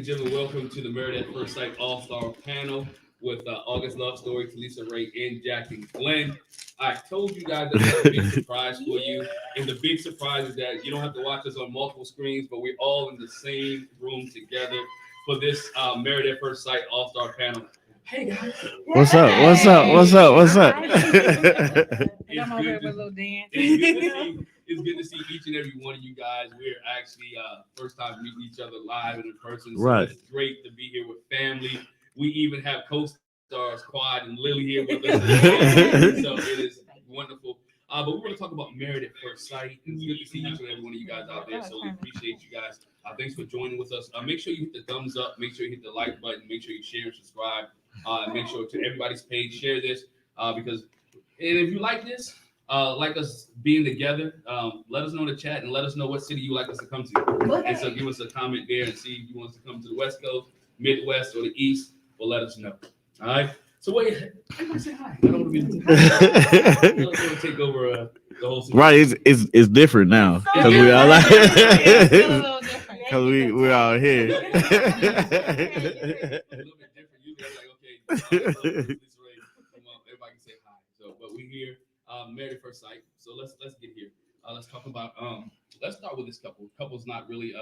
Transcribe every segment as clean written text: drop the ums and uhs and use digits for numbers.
gentlemen, welcome to the Married at First Sight All-Star panel with August Love Story, Talisa Ray, and Jack and Glenn. I told you guys that we have a big surprise for you, and the big surprise is that you don't have to watch us on multiple screens, but we're all in the same room together for this Married at First Sight All-Star panel. Hey guys. What's up? What's up? What's up? What's up? I'm over here with a little dance. It's good to see each and every one of you guys. We're actually first time meeting each other live and in person. So Right. It's great to be here with family. We even have co-stars Quad and Lily here with us. So it is wonderful. But we're going to talk about Married at First Sight. It's good to see each and every one of you guys out there. So we appreciate you guys. Thanks for joining with us. Make sure you hit the thumbs up. Make sure you hit the like button. Make sure you share and subscribe. Make sure to everybody's page, share this and if you like this, like us being together, let us know in the chat and let us know what city you like us to come to. And so give us a comment there and see if you want us to come to the West Coast, Midwest, or the East. Well, let us know. All right. So wait, everybody say hi. I don't want to be take over the whole situation. Right, it's different now because we all like because we're all here. A little bit different. Usually I'm like, okay, this way. Everybody can say hi. So, but we're here, Married at First Sight. So let's get here. Let's talk about let's start with this couple. Couple's not really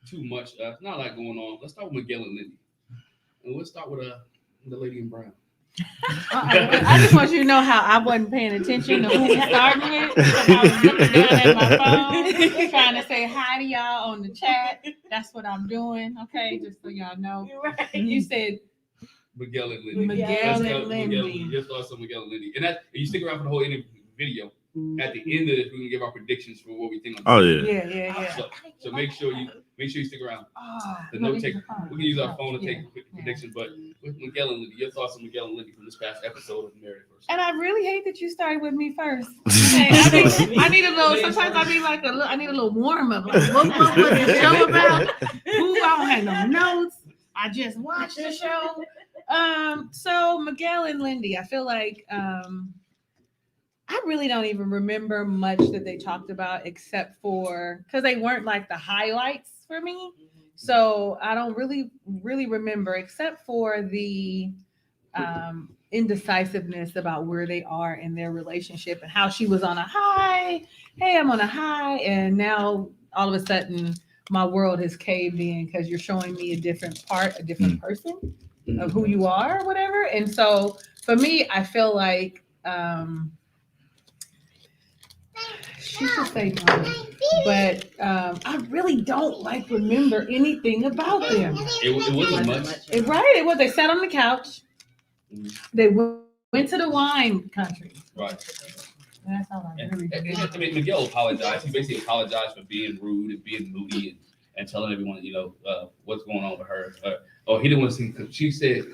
too much. Not a lot going on. Let's start with Miguel and Lindy. And let's start with the lady in brown. I just want you to know how I wasn't paying attention to who we started with. I was looking down at my phone, trying to say hi to y'all on the chat. That's what I'm doing, okay? Just so y'all know. You said Miguel and Lindy. Miguel and Lindy. Your thoughts on Miguel and Lindy. And you stick around for the whole interview video. At the end of it, we can give our predictions for what we think. Oh yeah. Yeah. So make sure you stick around. We can use our phone to take predictions. But with Miguel and Lindy, your thoughts on Miguel and Lindy from this past episode of Married First. And I really hate that you started with me first. Okay, I need a little. Sometimes I be like I need a little warm up. Like, what the show about? Ooh, I don't have no notes. I just watched the show. So Miguel and Lindy, I feel like I really don't even remember much that they talked about except for because they weren't like the highlights for me. So I don't really remember except for the indecisiveness about where they are in their relationship and how she was on a high. Hey, I'm on a high. And now all of a sudden my world has caved in because you're showing me a different person of who you are or whatever. And so for me, I feel like she should say no, but I really don't remember anything about them. It wasn't much. It was. They sat on the couch. They went to the wine country. Right. That's all I really remember. I mean, Miguel apologized. He basically apologized for being rude and being moody and telling everyone, what's going on with her. He didn't want to see. She said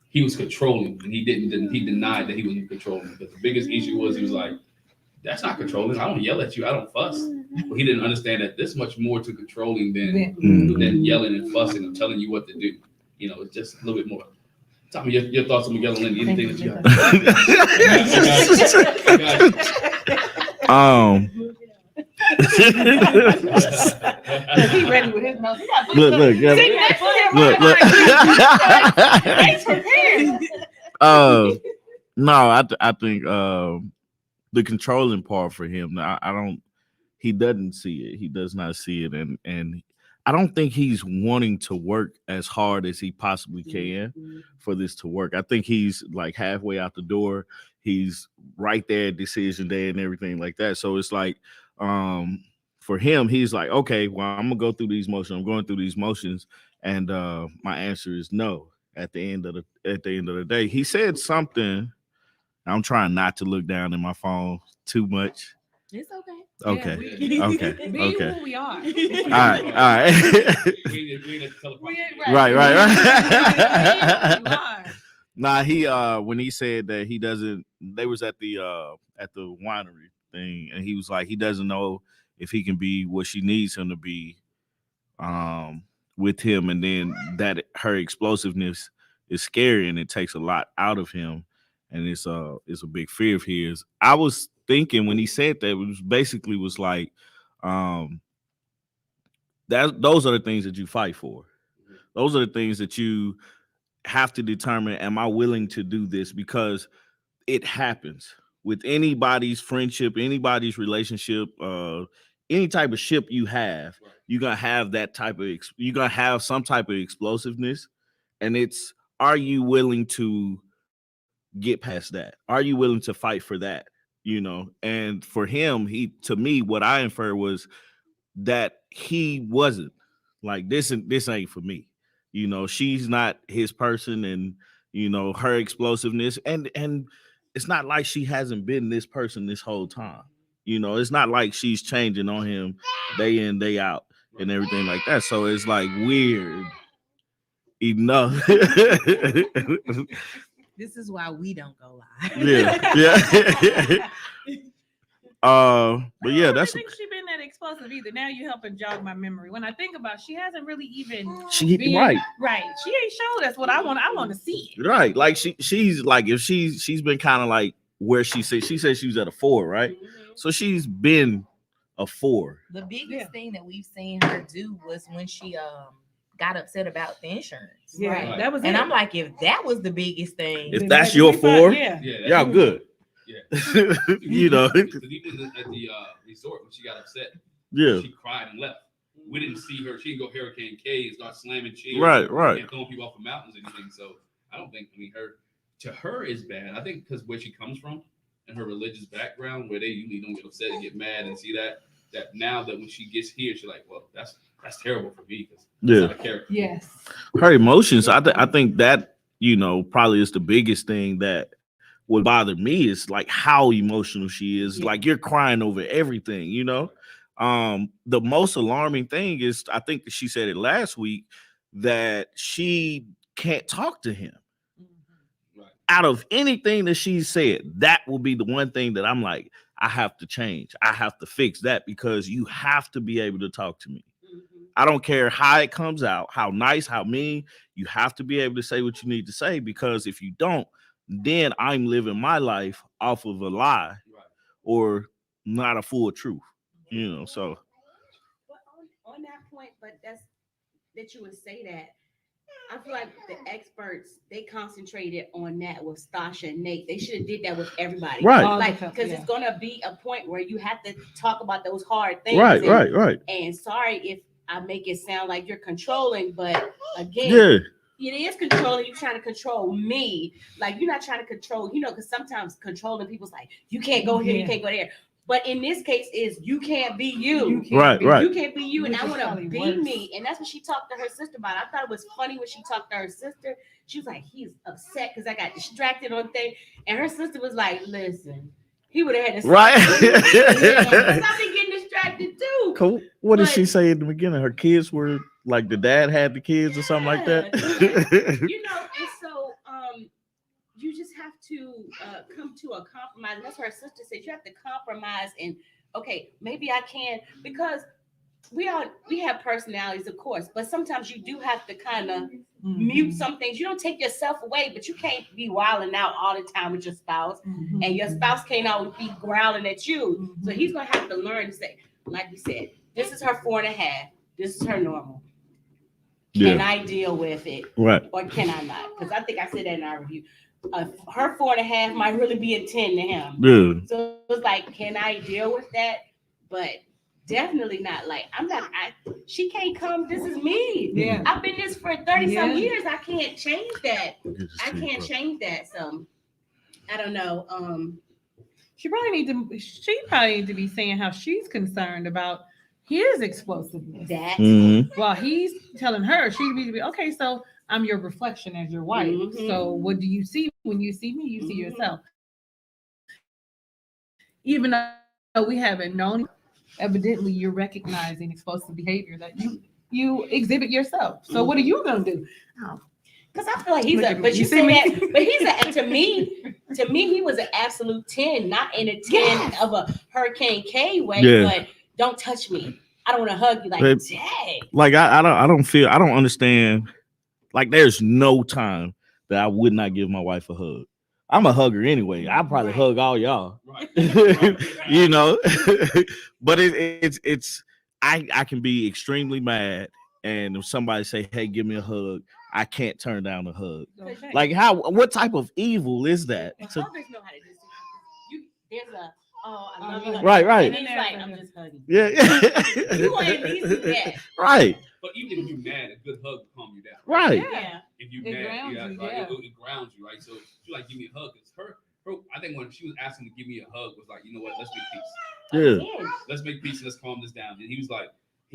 he was controlling, and he didn't. He denied that he was controlling. But the biggest issue was he was like, "That's not controlling. I don't yell at you. I don't fuss." Well, he didn't understand that there's much more to controlling than yelling and fussing and telling you what to do. It's just a little bit more. Tell me your thoughts on Miguel and Lindy. Anything that you got? He ready with his notes. Look. No, I think the controlling part for him. He doesn't see it. He does not see it, and I don't think he's wanting to work as hard as he possibly can for this to work. I think he's like halfway out the door. He's right there at decision day and everything like that. So it's like, for him, he's like, okay, well, I'm gonna go through these motions. I'm going through these motions, and my answer is no. At the end of the day, he said something. I'm trying not to look down in my phone too much. It's okay. Okay. Yeah, Okay. Be Okay. who we are. All right. Right. Nah, he when he said that he doesn't, they was at the winery thing, and he was like, he doesn't know if he can be what she needs him to be with him, and then that her explosiveness is scary and it takes a lot out of him, and it's a big fear of his. I was thinking when he said that, it was basically was like those are the things that you fight for. Those are the things that you have to determine, am I willing to do this? Because it happens with anybody's friendship, anybody's relationship, any type of ship you have, you're gonna have that type of you're gonna have some type of explosiveness. And it's, are you willing to get past that? Are you willing to fight for that? You know, and for him, to me, what I inferred was that he wasn't like, this ain't for me. You know, she's not his person, and you know, her explosiveness, and it's not like she hasn't been this person this whole time. You know, it's not like she's changing on him day in, day out and everything like that. So it's like weird enough. This is why we don't go live. Yeah. But yeah, I that's think she been that explosive either. Now you helping jog my memory. When I think about it, she hasn't really even right. Right. She ain't showed us what I want. I want to see it. Right. Like she's like, if she's been kind of like where she said she was at a 4, right? Mm-hmm. So she's been a 4. The biggest thing that we've seen her do was when she got upset about the insurance. Yeah, Right. that was And it. I'm like, if that was the biggest thing, If that's your 4, yeah. y'all good. Yeah. You know. Because even at the resort, when she got upset, Yeah. she cried and left. We didn't see her. She didn't go Hurricane K and start slamming chairs. Right. And throwing people off the mountains or anything. So I don't think, her is bad. I think because where she comes from and her religious background, where they usually don't get upset and get mad and see that now that when she gets here, she's like, well, that's terrible for me because Yeah. not a character. Yes. Her emotions, I think that, you know, probably is the biggest thing that would bother me, is like how emotional she is. Yeah. Like, you're crying over everything, you know. The most alarming thing is, I think that she said it last week, that she can't talk to him. Right. Out of anything that she said, that will be the one thing that I'm like, I have to change. I have to fix that, because you have to be able to talk to me. I don't care how it comes out, how nice, how mean, you have to be able to say what you need to say, because if you don't, then I'm living my life off of a lie Right. or not a full truth, you know. So But on that point, but that you would say that, I feel like the experts, they concentrated on that with Stasha and Nate. They should have did that with everybody, Right. Like, because it's gonna be a point where you have to talk about those hard things. right. And sorry if I make it sound like you're controlling, but again, Yeah. it is controlling. You're trying to control me. Like, you're not trying to control, because sometimes controlling people's like, you can't go here, you can't go there. But in this case, is you can't be you. Right. You can't be you, and Which I is want to probably be worse. me. And that's what she talked to her sister about. I thought it was funny when she talked to her sister. She was like, he's upset because I got distracted on things. And her sister was like, listen, he would have had to Right. I've been getting distracted too. Cool. What did But- she say in the beginning? Her kids were like, the dad had the kids or something like that. And so you just have to come to a compromise. And that's what her sister said. You have to compromise, and okay, maybe I can, because we have personalities, of course, but sometimes you do have to kind of mute some things. You don't take yourself away, but you can't be wilding out all the time with your spouse, and your spouse can't always be growling at you. So he's gonna have to learn to say, like we said, this is her 4.5. This is her normal. Can I deal with it? Right. Or can I not? Because I think I said that in our review. Her 4.5 might really be a 10 to him. Yeah. So it was like, can I deal with that? But definitely not. Like, she can't come. This is me. Yeah. I've been this for 30 some Yeah. years. I can't change that. I can't change that. So I don't know. She probably need to be saying how she's concerned about his explosiveness. That. Mhm. Well, he's telling her she needs to be okay. So I'm your reflection as your wife. Mhm. So what do you see when you see me? You see Mhm. yourself. Even though we haven't known, evidently you're recognizing explosive behavior that you exhibit yourself. So what are you gonna do? Because I feel like he's Look a, at me. but You you see say me? that, but he's a, to me, he was an absolute 10, not in a 10 Yes. of a Hurricane K way, Yeah. but don't touch me. I don't want to hug you. Like, Babe, dang. Like, I don't understand. Like, there's no time that I would not give my wife a hug. I'm a hugger anyway. I probably Right. hug all y'all. Right. You know. But it's I can be extremely mad and if somebody say, "Hey, give me a hug," I can't turn down a hug. Okay. Like how? What type of evil is that? But To- others know how to do you. There's a I love you. Right, right. And he's like, I'm just hugging. yeah, You want to at least do that. right, But even if you're mad, a good hug will calm you down. right. Yeah. If you're It mad, grounds yeah, you, right, yeah. it grounds you, right? So she like, give me a hug. It's her. I think when she was asking to give me a hug, was like, you know what? Let's make peace. Yeah, Again. Let's make peace and let's calm this down. And he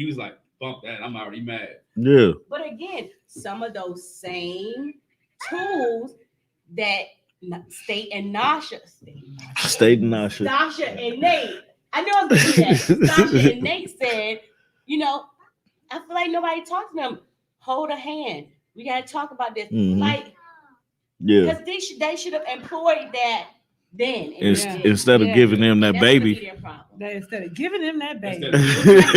was like, bump that. I'm already mad. yeah. But again, some of those same tools that State and Nasha, State and Nasha. Stasha and Nate. I know I'm gonna do that. Stasha and Nate said, you know, I feel like nobody talked to them. Hold a hand. We gotta talk about this. Mhm. Like, Yeah. because they should have employed that then. Instead of Yeah. giving him that That's gonna be baby. their problem. That instead of giving him that baby. Instead What was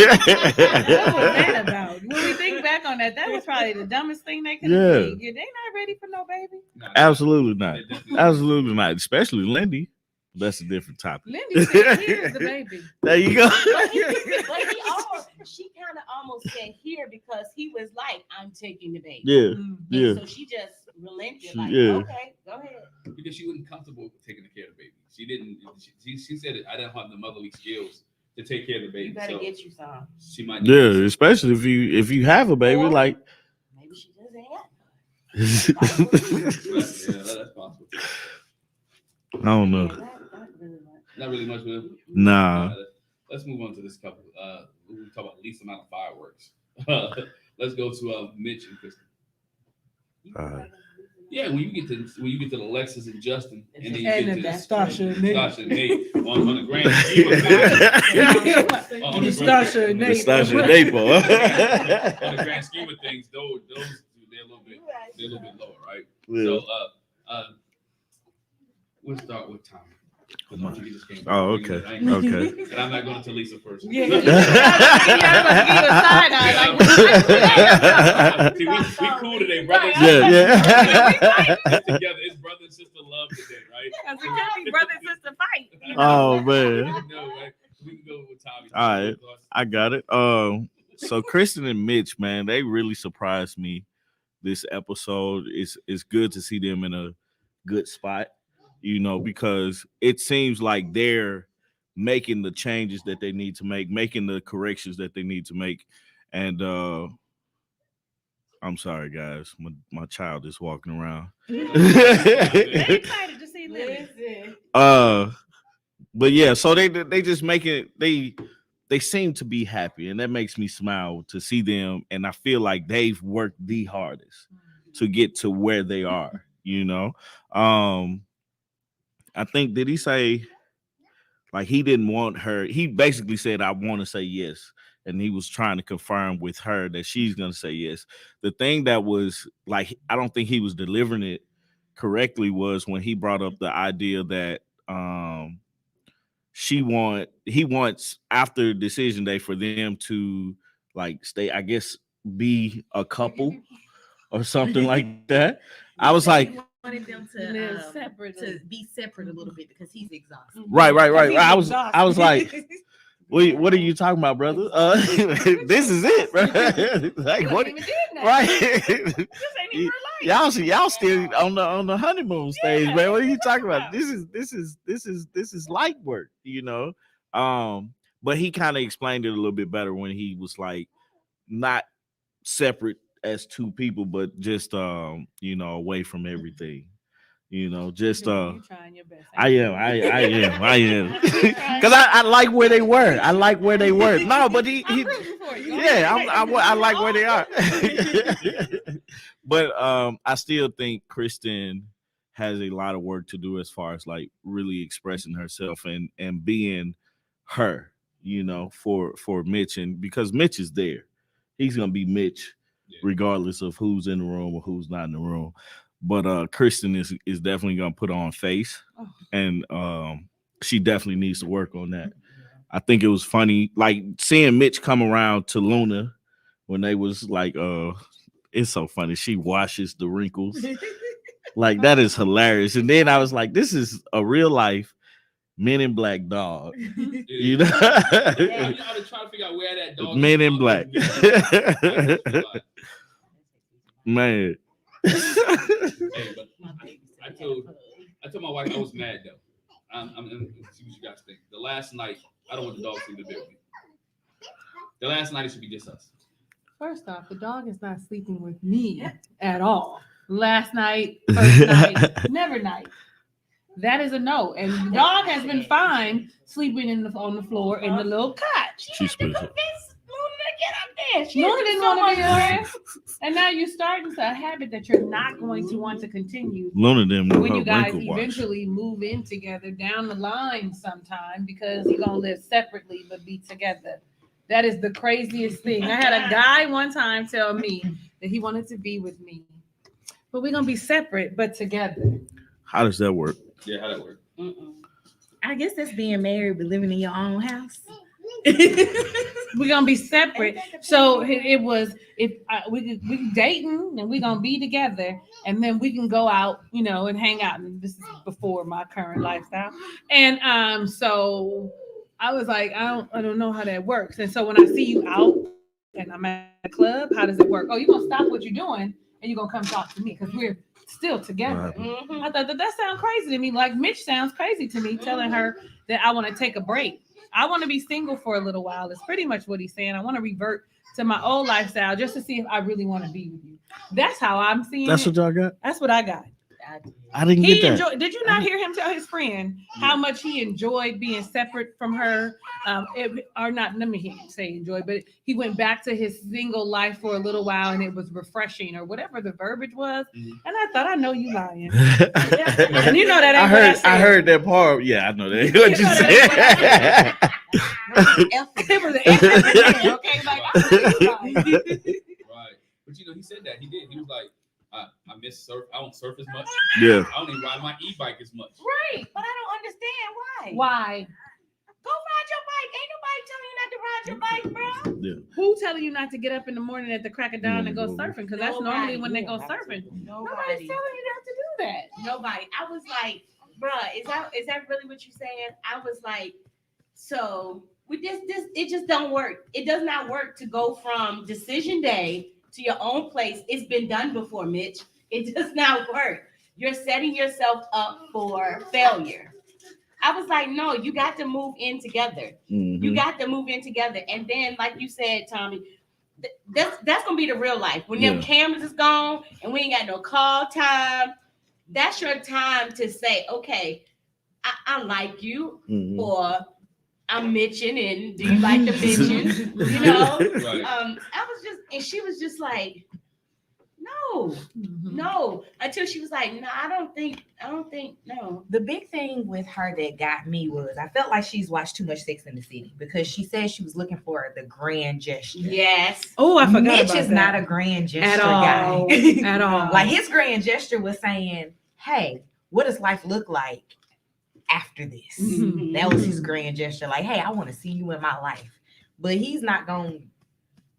that yeah, about? When we think back on that, that was probably the dumbest thing they could Yeah. have did. They not ready for no baby. Nah, absolutely not. they definitely- Absolutely not. Especially Lindy. That's a different topic. Lindy said, "Here's the baby." There you go. She kind of almost said here because he was like, I'm taking the baby. Yeah, Mm. And yeah. so she just relented, like, Yeah. okay, go ahead. Because she wasn't comfortable with taking care of the baby. She didn't. She said it. I didn't have the motherly skills to take care of the baby. You better so get you some. she might. Yeah, especially if you have a baby, Or- like Maybe she doesn't have. Yeah, that's possible. I don't know. Not really much. Not really much, but Nah. let's move on to this couple. We talk about the least amount of fireworks. Let's go to Mitch and Krysten. Yeah, when you get to the Alexis and Justin, and then you And get the to Stasha and Nate. Stasha and Nate on the grand scheme of things. On The the Stasha and The Nate. Stasha and Nate, boy. on the grand scheme of things, those they're a little bit lower, right? Yeah. So we'll start with Tommy. He just came back. Oh, okay. I ain't- Okay. And I'm not going to Lisa first. Yeah. See, we cool today, brother. Yeah, yeah. Together, it's brother and sister love today, right? We can't be brother and sister fight. Oh man. No, right? We can go with Tommy. All right. I got it. So Krysten and Mitch, man, they really surprised me this episode. It's good to see them in a good spot, you know, because it seems like they're making the changes that they need to make, making the corrections that they need to make. And I'm sorry, guys. My child is walking around. They excited to see Lily. But yeah, so they just make it, they seem to be happy, and that makes me smile to see them. And I feel like they've worked the hardest to get to where they are, you know. I think, did he say like he didn't want her? He basically said, I want to say yes. And he was trying to confirm with her that she's going to say yes. The thing that was like, I don't think he was delivering it correctly was when he brought up the idea that he wants after decision day for them to like stay, I guess, be a couple or something like that. I was like, Wanted them Live to separately. be separate a little bit because he's exhausted. right. He's I was exhausted. like, wait, what are you talking about, brother? This is it, right? Like what? Right? This ain't even Y'all still on the honeymoon stage, man. What are you talking about? This is light work, you know. But he kind of explained it a little bit better when he was like not separate as two people, but just you know, away from everything. You know, just You trying your best. I am. Because I like where they were. No, but he I'm rooting for you. yeah, I like where they are. But I still think Krysten has a lot of work to do as far as like really expressing herself and being her, you know, for Mitch, and because Mitch is there, he's gonna be Mitch regardless of who's in the room or who's not in the room. But Krysten is definitely gonna put on face, and she definitely needs to work on that. I think it was funny, like seeing Mitch come around to Luna when they was like, it's so funny. She washes the wrinkles, like that is hilarious. And then I was like, this is a real life Men in Black dog. It You is. know, Yeah, you know, I was trying to figure out where that dog. Men is in from. Black. Man. Hey, but I told my wife I was mad though. I'm see what you guys think. The last night, I don't want the dog to sleep in the bed with me. The last night it should be just us. First off, the dog is not sleeping with me at all. Last night, first night, never night. That is a no. And the dog has been fine sleeping on the floor in the little cot. She's special. Luna didn't want to be there. And now you're starting to a habit that you're not going to want to continue Luna didn't want when her you guys wrinkle wash. eventually move in together down the line sometime, because you're going to live separately but be together. That is the craziest thing. I had a guy one time tell me that he wanted to be with me, but we're going to be separate but together. How does that work? Yeah, how that work? I guess that's being married but living in your own house. We're gonna be separate. So it was if we dating and we're gonna be together, and then we can go out, you know, and hang out. And this is before my current lifestyle. And so I was like, I don't know how that works. And so when I see you out and I'm at a club, how does it work? Oh, you're gonna stop what you're doing and you're gonna come talk to me because we're still together. Right. I thought that sounds crazy to me. Like Mitch sounds crazy to me, telling her that I want to take a break. I want to be single for a little while. It's pretty much what he's saying. I want to revert to my old lifestyle just to see if I really want to be with you. That's how I'm seeing That's it. what y'all got? That's what I got. I didn't He get that. enjoyed. Did you not hear him tell his friend how much he enjoyed being separate from her? Or not? Let me hear you say enjoy, but he went back to his single life for a little while, and it was refreshing, or whatever the verbiage was. And I thought, I know you lying. And you know that ain't what I said. I heard that part. Yeah, I know that. You What know you that said? It was an effort, okay? Like, I know you lying. Right. But you know, he said that. He did. He was like, I miss surf. I don't surf as much. Yeah. I don't even ride my e-bike as much. Right, but I don't understand why. Why? Go ride your bike. Ain't nobody telling you not to ride your bike, bro. Who telling you not to get up in the morning at the crack of dawn and go surfing? Because that's normally when they go Nobody. surfing. Nobody's Nobody. telling you not to do that. Nobody. I was like, bruh, is that really what you're saying? I was like, so we it just don't work. It does not work to go from decision day to your own place. It's been done before, Mitch. It does not work. You're setting yourself up for failure. I was like, no, you got to move in together. Mm-hmm. You got to move in together. And then, like you said, Tommy, that's gonna be the real life. When them cameras is gone and we ain't got no call time, that's your time to say, okay, I like you, or I'm Mitching, and do you like the Mitching? You know? Right. I was just, and she was just like, no, until she was like, no, I don't think, no. The big thing with her that got me was I felt like she's watched too much Sex in the City, because she said she was looking for the grand gesture. Yes. Oh, I forgot Mitch about is that. not a grand gesture At all. guy. At all. Like, his grand gesture was saying, hey, what does life look like after this? Mhm. That was his grand gesture. Like, hey, I want to see you in my life. But he's not going to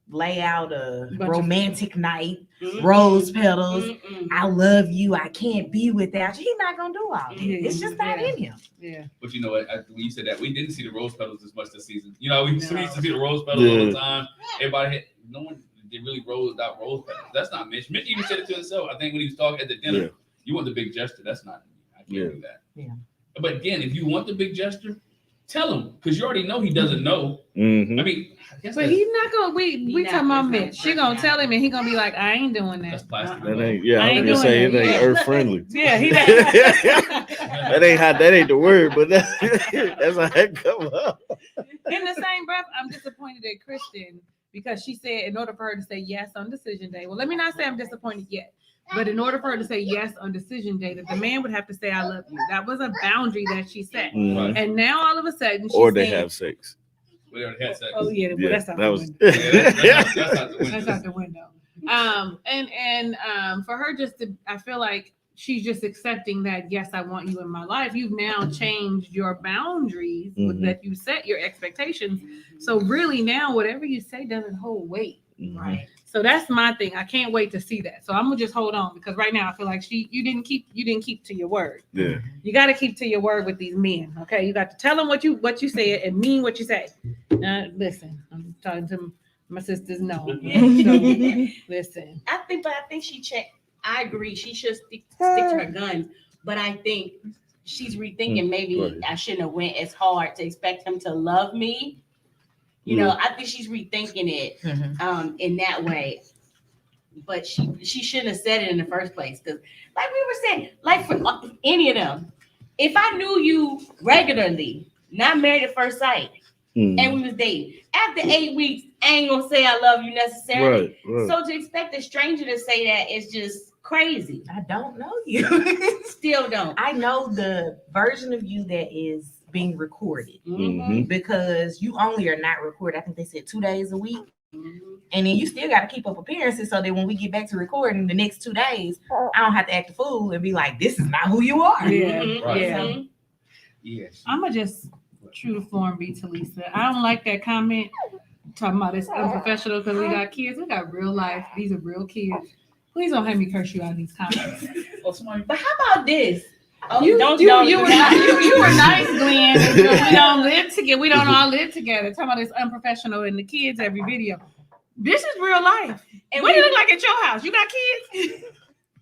lay out a romantic night, rose petals. I love you. I can't be without you. He's not going to do all that. It's just not in him. Yeah. But you know what? When you said that, we didn't see the rose petals as much this season. You know, we used to see the rose petals all the time. Everybody had, no one did really rolled out rose petals. That's not Mitch. Mitch even said it to himself. I think when he was talking at the dinner, you want the big gesture. That's not me. I can't do that. Yeah. But again, if you want the big gesture, tell him, because you already know he doesn't know. Mm-hmm. I mean, I guess But he's not gonna. We talking about Mitch. She gonna tell him, and he gonna be like, I ain't doing that's that. plastic. That ain't. Yeah, I I ain't was gonna say doing it that. ain't earth friendly. Yeah, he. That ain't how. That ain't the word, but that's how that come up. In the same breath, I'm disappointed at Krysten because she said in order for her to say yes on decision day. Well, let me not say I'm disappointed yet. But in order for her to say yes on decision day, that the man would have to say I love you. That was a boundary that she set. Mhm. And now all of a sudden, she's Or they saying, have sex. We already had sex. oh yeah, well, that's out that the was. window. That's out the window. That's out the window. And for her just to, I feel like she's just accepting that, yes, I want you in my life. You've now changed your boundaries with that you set your expectations. So really now whatever you say doesn't hold weight. Mhm. Right. So that's my thing. I can't wait to see that. So I'm gonna just hold on because right now I feel like you didn't keep to your word. Yeah. You got to keep to your word with these men. Okay, you got to tell them what you said and mean what you say. Listen, I'm talking to my sisters. No, so, listen. I think she checked. I agree. She should stick to her guns. But I think she's rethinking. Maybe I shouldn't have went as hard to expect him to love me. You know, I think she's rethinking it in that way. But she shouldn't have said it in the first place. Because like we were saying, like for any of them, if I knew you regularly, not married at first sight, and we was dating, after 8 weeks, I ain't gonna say I love you necessarily. Right. So to expect a stranger to say that is just crazy. I don't know you. Still don't. I know the version of you that is being recorded because you only are not recorded. I think they said 2 days a week. And then you still got to keep up appearances so that when we get back to recording the next 2 days, I don't have to act a fool and be like, this is not who you are. Yes. I'm gonna just true to form be to Lisa. I don't like that comment talking about it's unprofessional because we got kids. We got real life. These are real kids. Please don't have me curse you out in these comments. But how about this? Oh, You don't. were nice, Glenn. We don't live together. We don't all live together. Talking about it's unprofessional and the kids every video. This is real life. And what do you look like at your house? You got kids?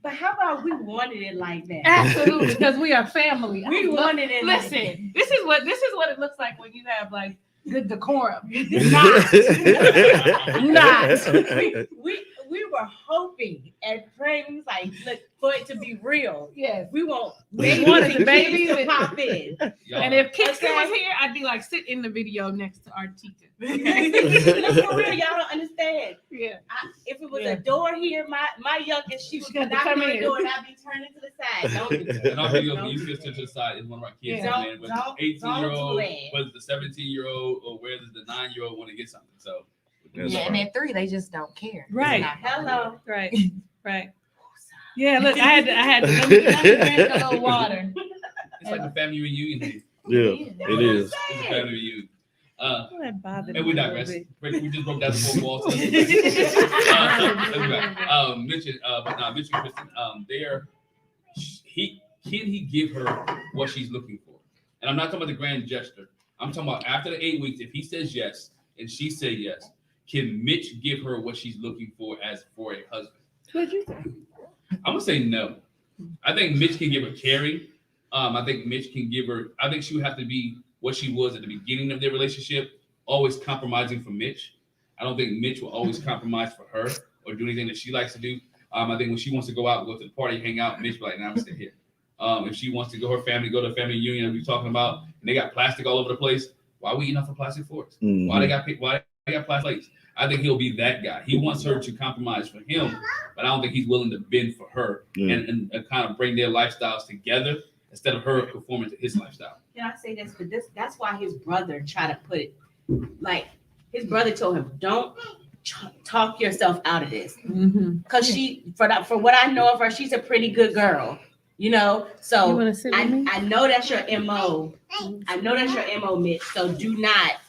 But how about we wanted it like that? Absolutely, because we are family. We wanted it. Listen, this is what it looks like when you have like good decorum. Not. We were hoping and praying. We was like, look, for it to be real. Yes, We want wanted babies babies to pop in. And if Krysten was here, I'd be like, sit in the video next to our teacher. No, for real, y'all don't understand. Yeah. If it was a door here, my youngest, she would knock on the door and I'd be turning to the side. Don't do that. And our video, when you get to the side, is one of our kids. Yeah. Man, whether it's the 18-year-old, do it. whether it's the 17-year-old, or whether it's the 9-year-old want to get something. So, And at 3, they just don't care. Right. Hello. Right. Yeah, look, I had to let me drink a little water. it's like a family reunion. Yeah, it is. It's a family reunion. That bothered And me we a digress. little We just broke down the four walls. Mitch and Krysten, can he give her what she's looking for? And I'm not talking about the grand gesture. I'm talking about after the 8 weeks, if he says yes and she says yes, can Mitch give her what she's looking for as for a husband? What'd you say? I'm gonna say no. I think Mitch can give her caring. I think Mitch can give her. I think she would have to be what she was at the beginning of their relationship, always compromising for Mitch. I don't think Mitch will always compromise for her or do anything that she likes to do. I think when she wants to go out, go to the party, hang out, Mitch be like, "Nah, I'm stay here." If she wants to go to a family reunion that we're talking about, and they got plastic all over the place, why are we eating off of plastic forks? Why they got plastic plates? I think he'll be that guy. He wants her to compromise for him, but I don't think he's willing to bend for her and kind of bring their lifestyles together instead of her conforming to his lifestyle. Can I say this? But that's why his brother tried to put it, like his brother told him, don't talk yourself out of this. Because she, for what I know of her, she's a pretty good girl. You know, so You wanna sit with me? I know that's your MO. I know that's your MO, Mitch. So do not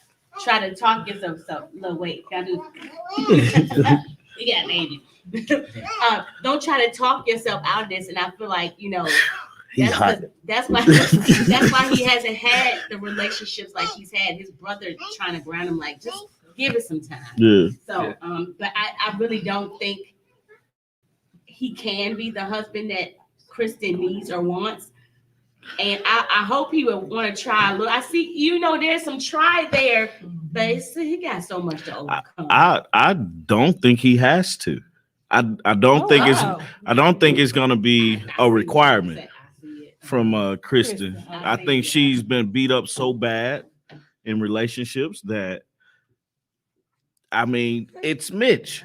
try to talk yourself. So no, wait, gotta do. You got baby. Don't try to talk yourself out of this. And I feel like, you know, that's why he hasn't had the relationships like he's had. His brother trying to ground him, like, just give it some time. Yeah. So but I really don't think he can be the husband that Krysten needs or wants. And I hope he would want to try a little. I see, you know, there's some try there, but he got so much to overcome. I don't think he has to. I don't think it's gonna be a requirement from Krysten. I think she's been beat up so bad in relationships that, I mean, it's Mitch.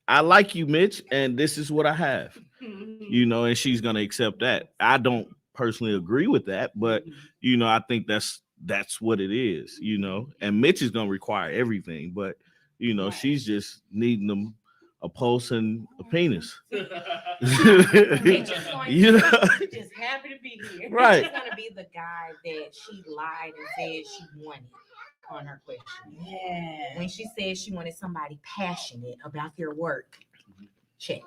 I like you, Mitch, and this is what I have. You know, and she's gonna accept that. I don't personally agree with that, but you know, I think that's what it is, you know. And Mitch is gonna require everything, but you know, she's just needing them a pulse and a penis. You know, Just happy to be here. Right. He's gonna be the guy that she lied and said she wanted. on her question. Yeah. When she said she wanted somebody passionate about their work, check.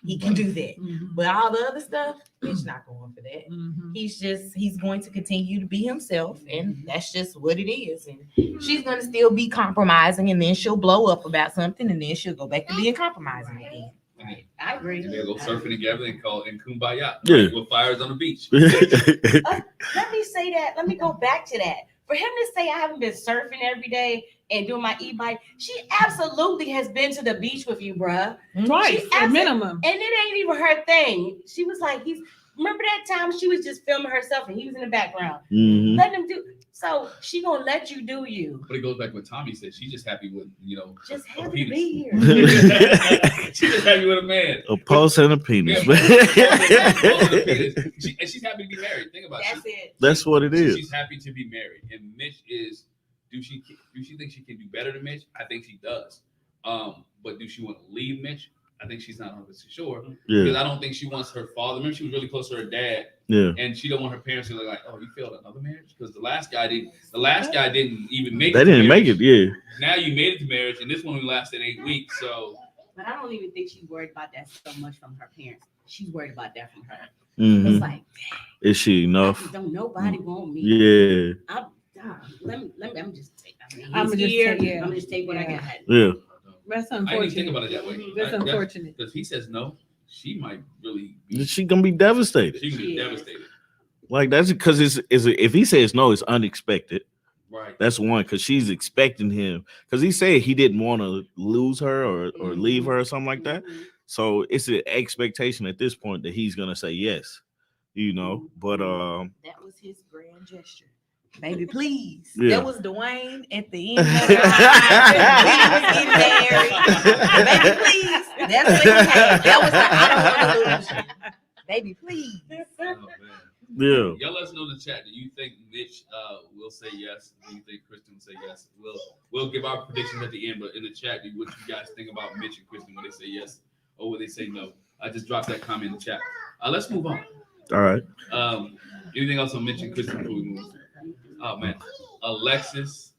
He can do that. But all the other stuff, Mitch not going for that. He's going to continue to be himself, and that's just what it is. And she's going to still be compromising, and then she'll blow up about something, and then she'll go back to being compromising again. I agree. They'll go surfing together and call in Kumbaya. Yeah. Right, with fires on the beach. Let me say that. Let me go back to that. For him to say I haven't been surfing every day and doing my e-bike, she absolutely has been to the beach with you, bruh. Right, She at minimum. And it ain't even her thing. She was like, remember that time she was just filming herself and he was in the background. Mhm. Let him do. So she gonna let you do you. But it goes back to what Tommy said. She's just happy with, Just a happy to penis. be here. She's just happy with a man. A pulse and a penis. And she's happy to be married. Think about That's it. it. That's what it is. She's happy to be married. And Mitch is, do she think she can do better than Mitch? I think she does. But do she want to leave Mitch? I think she's not 100% sure. Yeah, Because I don't think she wants her father. Remember, she was really close to her dad. yeah. And she don't want her parents to look like, oh, you failed another marriage? Because the last guy didn't even make it. They to didn't make marriage. it. Yeah. Now you made it to marriage, and this one lasted 8 weeks. So But I don't even think she's worried about that so much from her parents. She's worried about that from her. Mhm. It's like, Is she enough? don't nobody want me. Yeah, I'm just take. I'ma just here. take- yeah. I'm just take what I Yeah. got. yeah. That's I didn't even think unfortunate. about it that way. That's unfortunate. Because he says no, she might really be, She gonna be devastated. she can be She is. devastated. Like that's because it's if he says no, it's unexpected. Right. That's one because she's expecting him because he said he didn't want to lose her or leave her or something like that. So it's an expectation at this point that he's gonna say yes, But That was his grand gesture. Baby, please. Yeah. That was Dwayne at the end of the line. When he was getting married. Baby, please. That's what he had. That was like, I don't want to lose you. Baby, please. Oh, man. yeah, Y'all let us know in the chat. Do you think Mitch will say yes? Do you think Krysten will say yes? We'll give our predictions at the end, but in the chat, what you guys think about Mitch and Krysten when they say yes or when they say no? I just dropped that comment in the chat. Let's move on. all right. Anything else on Mitch and Krysten before we move on? Oh man, Alexis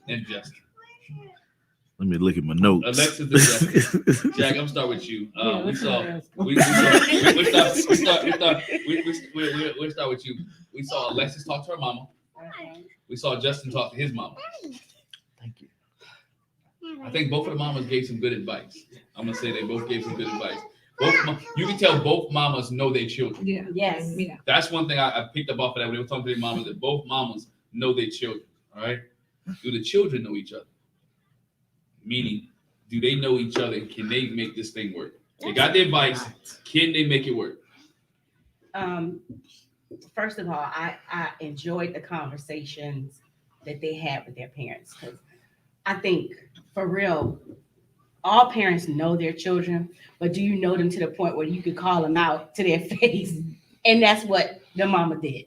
and Justin. Let me look at my notes. Alexis and Justin. Jack, I'm gonna start with you. We start with you. We saw Alexis talk to her mama. We saw Justin talk to his mama. Thank you. I think both of the mamas gave some good advice. I'm gonna say they both gave some good advice. You can tell both mamas know their children. Yeah. Yes. Yeah. That's one thing I picked up off of that when they were talking to their mamas, that both mamas know their children. All right. Do the children know each other? Meaning, do they know each other and can they make this thing work? They got the advice. Can they make it work? First of all, I enjoyed the conversations that they had with their parents, because I think for real, all parents know their children, but do you know them to the point where you could call them out to their face? And that's what the mama did.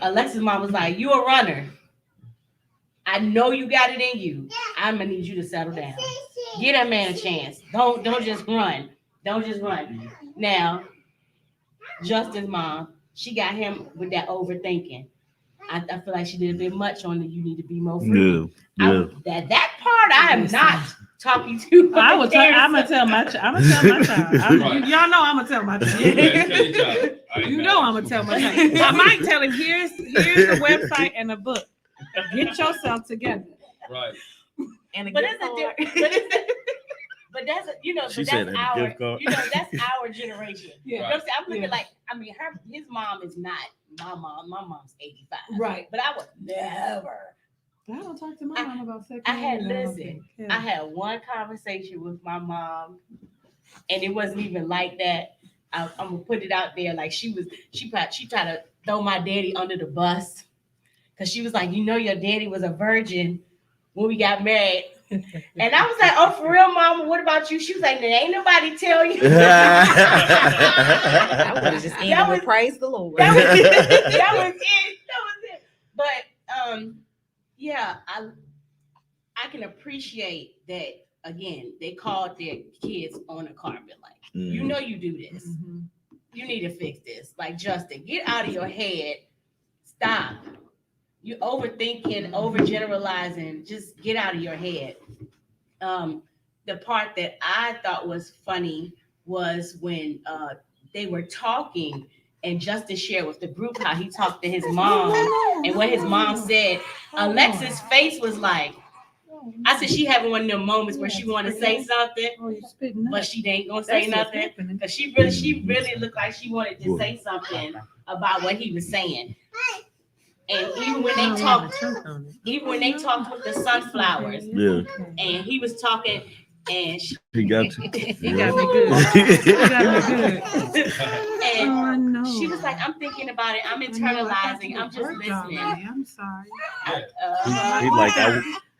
Alexis' mom was like, "You a runner. I know you got it in you. I'm gonna need you to settle down. Give that man a chance. Don't just run. Don't just run." Now, Justin's mom, she got him with that overthinking. I feel like she did a bit much on the you need to be more free. Yeah. That part I am not talking to. I'm gonna tell my child. Right. Y'all know I'm gonna tell my child. Okay, tell your child. I ain't You mad know at I'm gonna tell my child. I might tell him here's the website and a book. Get yourself together. Right. And a But gift it's a card. different. But that's She but said that's that, a our gift card. That's our generation. Yeah. You know what I'm saying? I'm looking Yeah. like, his mom is not my mom. My mom's 85. Right. But I would never. I don't talk to my mom about sex. I had either, I don't listen. think. Yeah. I had one conversation with my mom, and it wasn't even like that. I'm gonna put it out there. Like she tried to throw my daddy under the bus, because she was like, your daddy was a virgin when we got married. And I was like, "Oh, for real, mama? What about you?" She was like, "Ain't nobody tell you." I would have just ended with praise the Lord. That was it. That was it. But yeah, I can appreciate that. Again, they called their kids on the carpet, like, you do this. Mhm. You need to fix this. Like, Justin, get out of your head. Stop. You overthinking, overgeneralizing. Just get out of your head. The part that I thought was funny was when they were talking and Justin shared with the group how he talked to his mom and what his mom said. Alexis' face was like, I said she having one of them moments where she want to say something, but she ain't gonna say nothing because she really looked like she wanted to say something about what he was saying. And even when they talked with the sunflowers, and he was talking, and He got you. He got me good. He got me good. and she was like, "I'm thinking about it. I'm internalizing. I'm just listening." I'm sorry.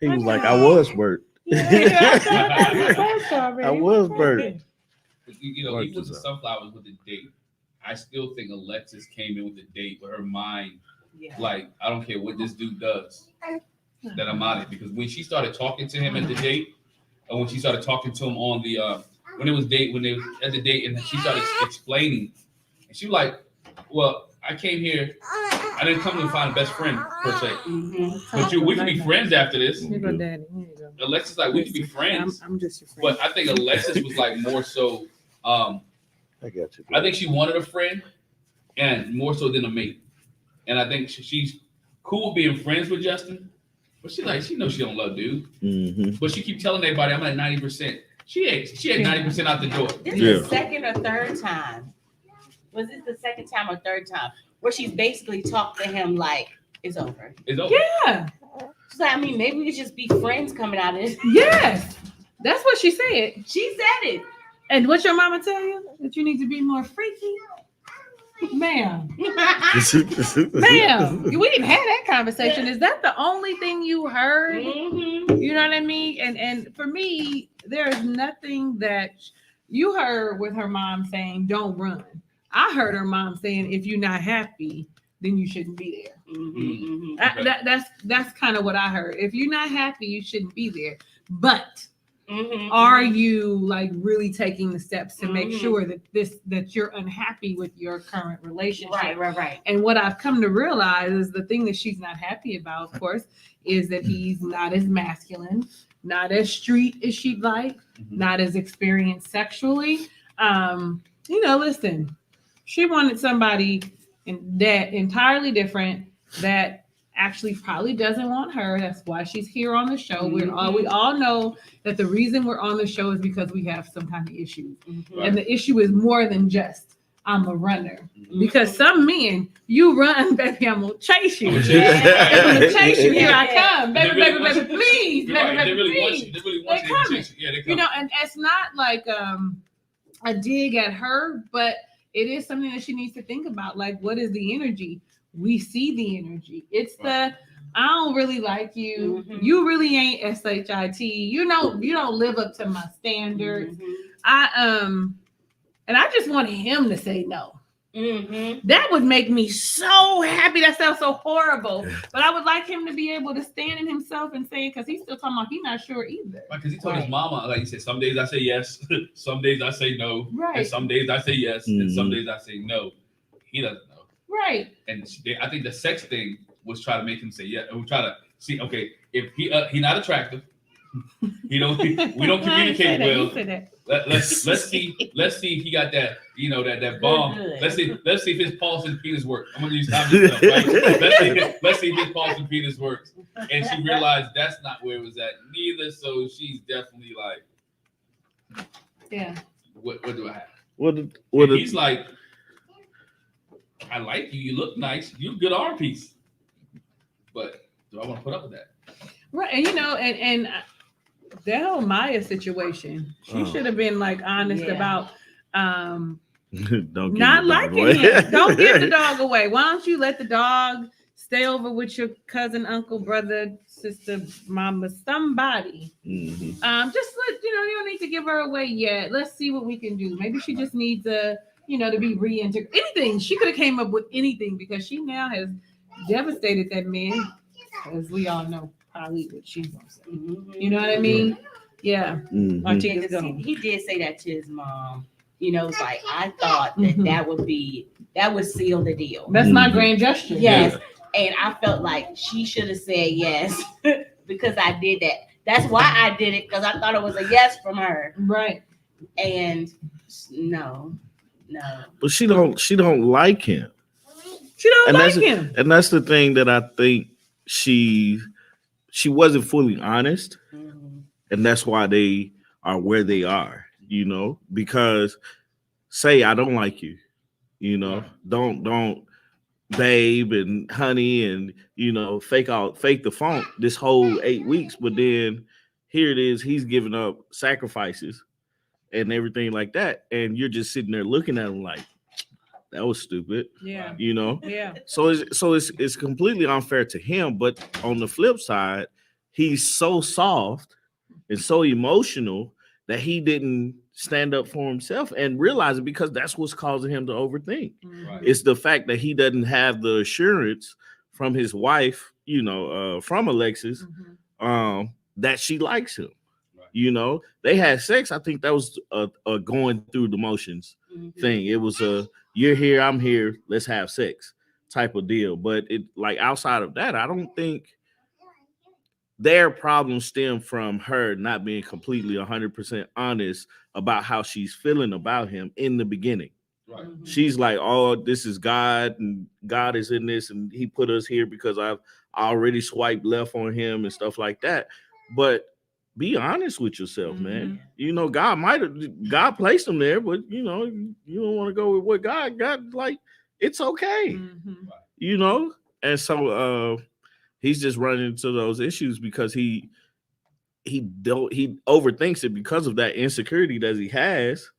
He was like, I was Bert. I was Bert. You know, even with the sunflowers with the date, I still think Alexis came in with the date with her mind. Yeah. Like, I don't care what this dude does, that I'm on it. Because when she started talking to him at the date, or when she started talking to him on the when they was at the date, and she started explaining, and she was like, "Well, I came here. I didn't come to find a best friend per se, but we can be friends after this." Here you go, Daddy. Here you go. Alexis like, we can be friends. I'm just your friend. But I think Alexis was like more so. I got you. I think she wanted a friend, and more so than a mate. And I think she's cool being friends with Justin, but she knows she don't love dude. Mm-hmm. But she keep telling everybody I'm at 90%. She had 90% out the door. This is the second or third time. Was this the second time or third time where she's basically talked to him like it's over? It's over. Yeah. She's like, I mean, maybe we could just be friends coming out of this. Yes. That's what she said. She said it. And what your mama tell you? That you need to be more freaky? Ma'am. Ma'am. We didn't have that conversation. Is that the only thing you heard? Mm-hmm. You know what I mean? And for me, there is nothing that you heard with her mom saying, don't run. I heard her mom saying, if you're not happy, then you shouldn't be there. Mm-hmm, mm-hmm. That's kind of what I heard. If you're not happy, you shouldn't be there. But Mm-hmm, are you like really taking the steps to make sure that you're unhappy with your current relationship? Right. And what I've come to realize is the thing that she's not happy about, of course, is that he's not as masculine, not as street as she'd like, not as experienced sexually. Listen, she wanted somebody that entirely different that actually probably doesn't want her. That's why she's here on the show. We all know that the reason we're on the show is because we have some kind of issue. Right. And the issue is more than just I'm a runner. Because some men, you run, baby, I'm gonna chase you. I'm gonna chase you. Here I come, baby, please, baby, please. They're coming. You know, and it's not like a dig at her, but it is something that she needs to think about. Like, what is the energy? We see the energy. It's the I don't really like you. You really ain't SHIT. You don't live up to my standards. And I just want him to say no. That would make me so happy. That sounds so horrible. But I would like him to be able to stand in himself and say, because he's still talking about he's not sure either. Because he told his mama, like he said, some days I say yes, some days I say no, Right. and some days I say yes, and some days I say no. He doesn't know. Right. And I think the sex thing was trying to make him say yeah. And we try to see, okay, if he not attractive, we don't communicate well. Let's see if he got that, that bomb. Let's see if his pulse and penis work. I'm gonna use time stuff, right? Let's see if his pulse and penis works. And she realized that's not where it was at neither. So she's definitely like, yeah. What do I have? What he's like, I like you. You look nice. You're a good arm piece. But do I want to put up with that? Right. And and that whole Maya situation, she should have been like honest about not liking him. Don't give the dog away. Why don't you let the dog stay over with your cousin, uncle, brother, sister, mama, somebody. Just let you don't need to give her away yet. Let's see what we can do. Maybe she just needs to be reintegrated. Anything. She could have came up with anything because she now has devastated that man, as we all know probably what she's gonna say. You know what I mean? Yeah. He did say that to his mom. It's like I thought that would seal the deal. That's my grand gesture. Yes. And I felt like she should have said yes because I did that. That's why I did it, because I thought it was a yes from her. Right. And no. But she don't like him. She don't And like that's him. and that's the thing that I think she wasn't fully honest, and that's why they are where they are, because say I don't like you, don't babe and honey and fake the funk this whole 8 weeks, but then here it is, he's giving up sacrifices and everything like that, and you're just sitting there looking at him like, that was stupid. Yeah. Yeah. So it's completely unfair to him. But on the flip side, he's so soft and so emotional that he didn't stand up for himself and realize it, because that's what's causing him to overthink. Right. It's the fact that he doesn't have the assurance from his wife, from Alexis, that she likes him. Right. They had sex. I think that was a going through the motions thing. It was a you're here, I'm here, let's have sex type of deal. But it, like, outside of that, I don't think their problems stem from her not being completely 100% honest about how she's feeling about him in the beginning. Right. She's like, oh, this is God, and God is in this, and he put us here because I've already swiped left on him and stuff like that. But be honest with yourself, man. God placed him there, but you don't want to go with what God like. It's okay, And so he's just running into those issues because he overthinks it because of that insecurity that he has,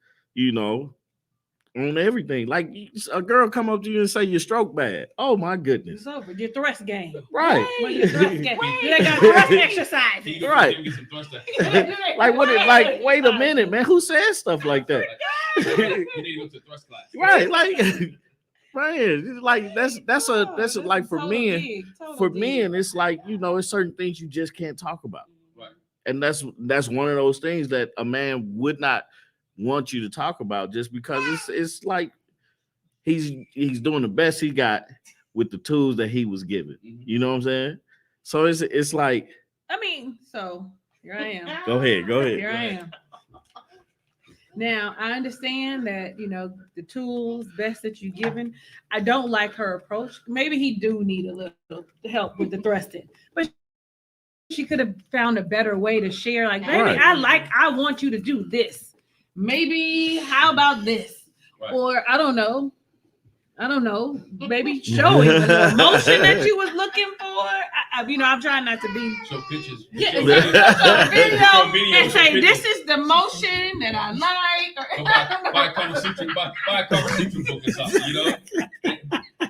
on everything. Like, a girl come up to you and say your stroke bad. Oh my goodness. It's over. Your thrust game. Right. Your thrust game. You got thrust exercise. Right. Like, what? Like, wait a minute, man. Who says stuff like that? You need to go to thrust class. Right. Like, man, like that's like for men. For men, it's like, it's certain things you just can't talk about. Right. And that's one of those things that a man would not want you to talk about, just because it's like he's doing the best he got with the tools that he was given. You know what I'm saying? So it's like, so here I am. Go ahead. Here I am. Now, I understand that, the tools best that you're given. I don't like her approach. Maybe he do need a little help with the thrusting, but she could have found a better way to share. Like, baby, right. I want you to do this. Maybe, how about this? Right. Or I don't know. Maybe showing the emotion that you was looking for. I'm trying not to be. Show pictures. Yeah, video and say, this is the motion that I like. Buy a conversation book or something,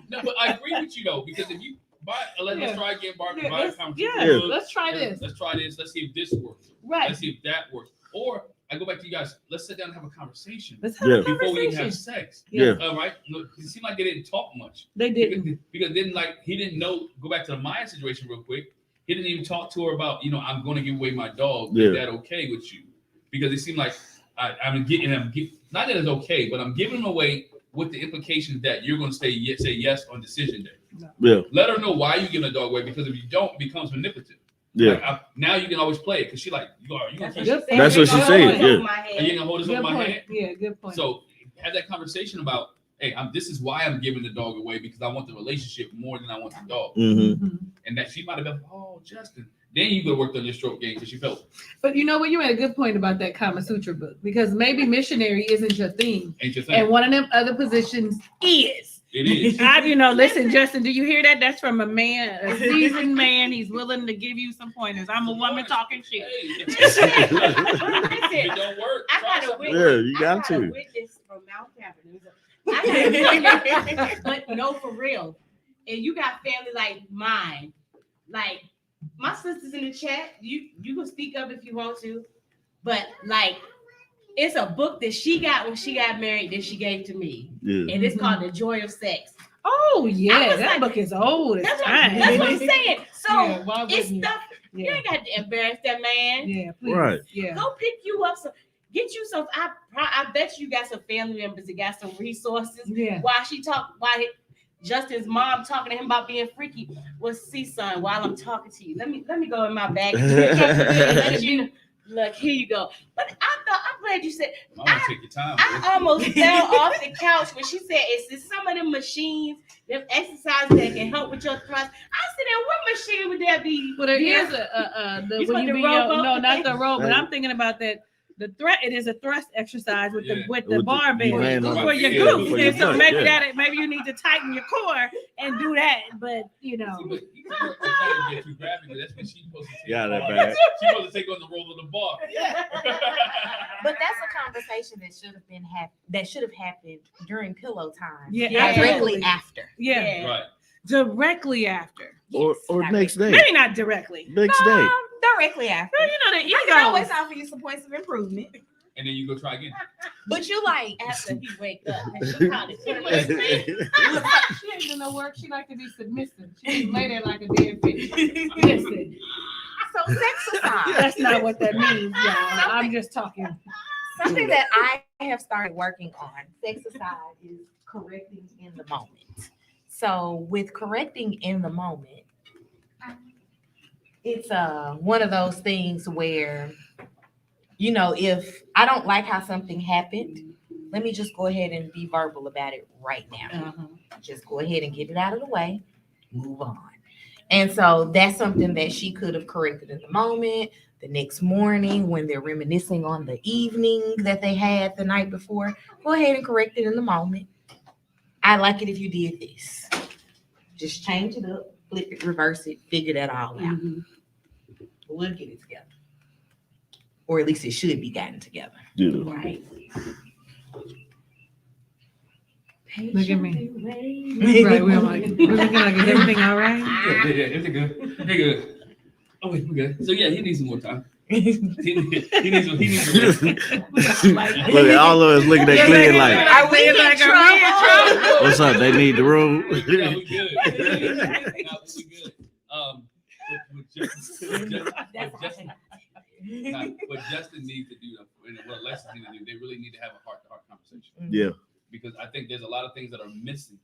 No, but I agree with you though, because if you buy, let's try again, Barbie. Buy a conversation book. Let's try this. Let's try this. Let's see if this works. Right. Let's see if that works. Or I go back to you guys. Let's sit down and have a conversation. Let's have a before conversation. we even have sex. Yeah. All right. Look, it seemed like they didn't talk much. They didn't. Because he didn't know. Go back to the Maya situation real quick. He didn't even talk to her about, I'm going to give away my dog. Yeah. Is that okay with you? Because it seemed like I'm getting him. Not that it's okay, but I'm giving him away with the implication that you're going to say yes on decision day. Yeah. Let her know why you giving a dog away, because if you don't, it becomes manipulative. Yeah. Like, now you can always play it because she like, you gonna keep That's what she said. Yeah. Are you gonna hold this over my hand? Yeah, good point. So have that conversation about, hey, this is why I'm giving the dog away, because I want the relationship more than I want the dog. Mm-hmm. And that she might have been, oh, Justin. Then you could have worked on your stroke game because she felt. But you know what? You made a good point about that Kama Sutra book, because maybe missionary isn't your thing. Ain't your thing. And one of them other positions is. It is. Listen, Justin, do you hear that? That's from a man, a seasoned man. He's willing to give you some pointers. I'm a woman talking shit. Hey, it don't work. I got a witness. Yeah, you got to. Witness from Mount Cabinet. But no, for real. And you got family like mine. Like, my sister's in the chat. You can speak up if you want to. But, like, it's a book that she got when she got married that she gave to me. Yeah. And it's called The Joy of Sex. Oh, yeah. That book is old. That's what I'm saying. So it's stuff. Yeah. You ain't got to embarrass that man. Yeah, please. Right. Yeah. Go pick you up some. Get you some. I bet you got some family members that got some resources. Yeah. While she talk, Justin's mom talking to him about being freaky. Well, see, son, while I'm talking to you, let me go in my bag. Let you, look, here you go. But I'm glad you said. I want to take your time. I almost fell off the couch when she said, "It's some of them machines, them exercises that can help with your thrust." I said, "And what machine would that be?" Well, there Yeah. is the You when put you the be rope up? no, not the rope, but I'm thinking about that. The threat, it is a thrust exercise with the barbell you laying on for the- your yeah, glutes. for your And so butt, maybe yeah. maybe you need to tighten your core and do that. But you know, See, but you can't get too graphic, but that's when she's supposed to take Yeah, the that bar. bad. She's supposed to take on the role of the bar. But that's a conversation that should have happened during pillow time. Yeah, Directly absolutely. after. yeah, Right. directly after. Or Yes, next day. Maybe not directly. Next day. Directly after. Well, you know the I can always ego. offer you some points of improvement. And then you go try again. But you like, After he wake up, and she probably put him to sleep. She ain't doing no work. She like to be submissive. She just lay there like a dead fish. Listen, so sex aside. that's not what that means, y'all. I'm just talking. Something that I have started working on, sex aside, is correcting in the moment. So with correcting in the moment, it's one of those things where, you know, if I don't like how something happened, let me just go ahead and be verbal about it right now. Just go ahead and get it out of the way, move on. And so that's something that she could have corrected in the moment. The next morning, when they're reminiscing on the evening that they had the night before, go ahead and correct it in the moment. I like it if you did this. Just change it up, flip it, reverse it, figure that all out. We'll get it together. Or at least it should be gotten together. Yeah. Right. Look at me. Right, we're looking like, is everything all right? Yeah, it's good. They're good. Oh, wait, we're good. So yeah, he needs some more time. He needs some. Look at all of us looking at Glenn like, Are we in Like, trouble? are we in trouble? what's up? They need the room. No, we good. No, we good. But Justin needs to do that, and what Alexis needs to do, they really need to have a heart-to-heart conversation. Yeah. Because I think there's a lot of things that are missing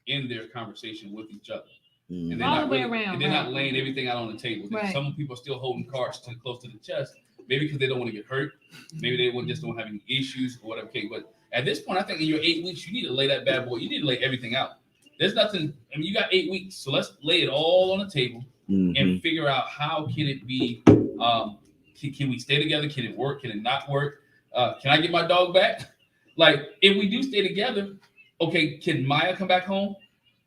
in their conversation with each other. Mm. And they're All not the way really, around, and they're not right. laying everything out on the table. Right. Some people are still holding cards too close to the chest, maybe because they don't want to get hurt, maybe they just don't have any issues or whatever. Okay, but at this point, I think in your 8 weeks, you need to lay that bad boy. You need to lay everything out. There's nothing. I mean, you got 8 weeks, so let's lay it all on the table and figure out how can it be. Can we stay together? Can it work? Can it not work? Can I get my dog back? Like, if we do stay together, okay, can Maya come back home?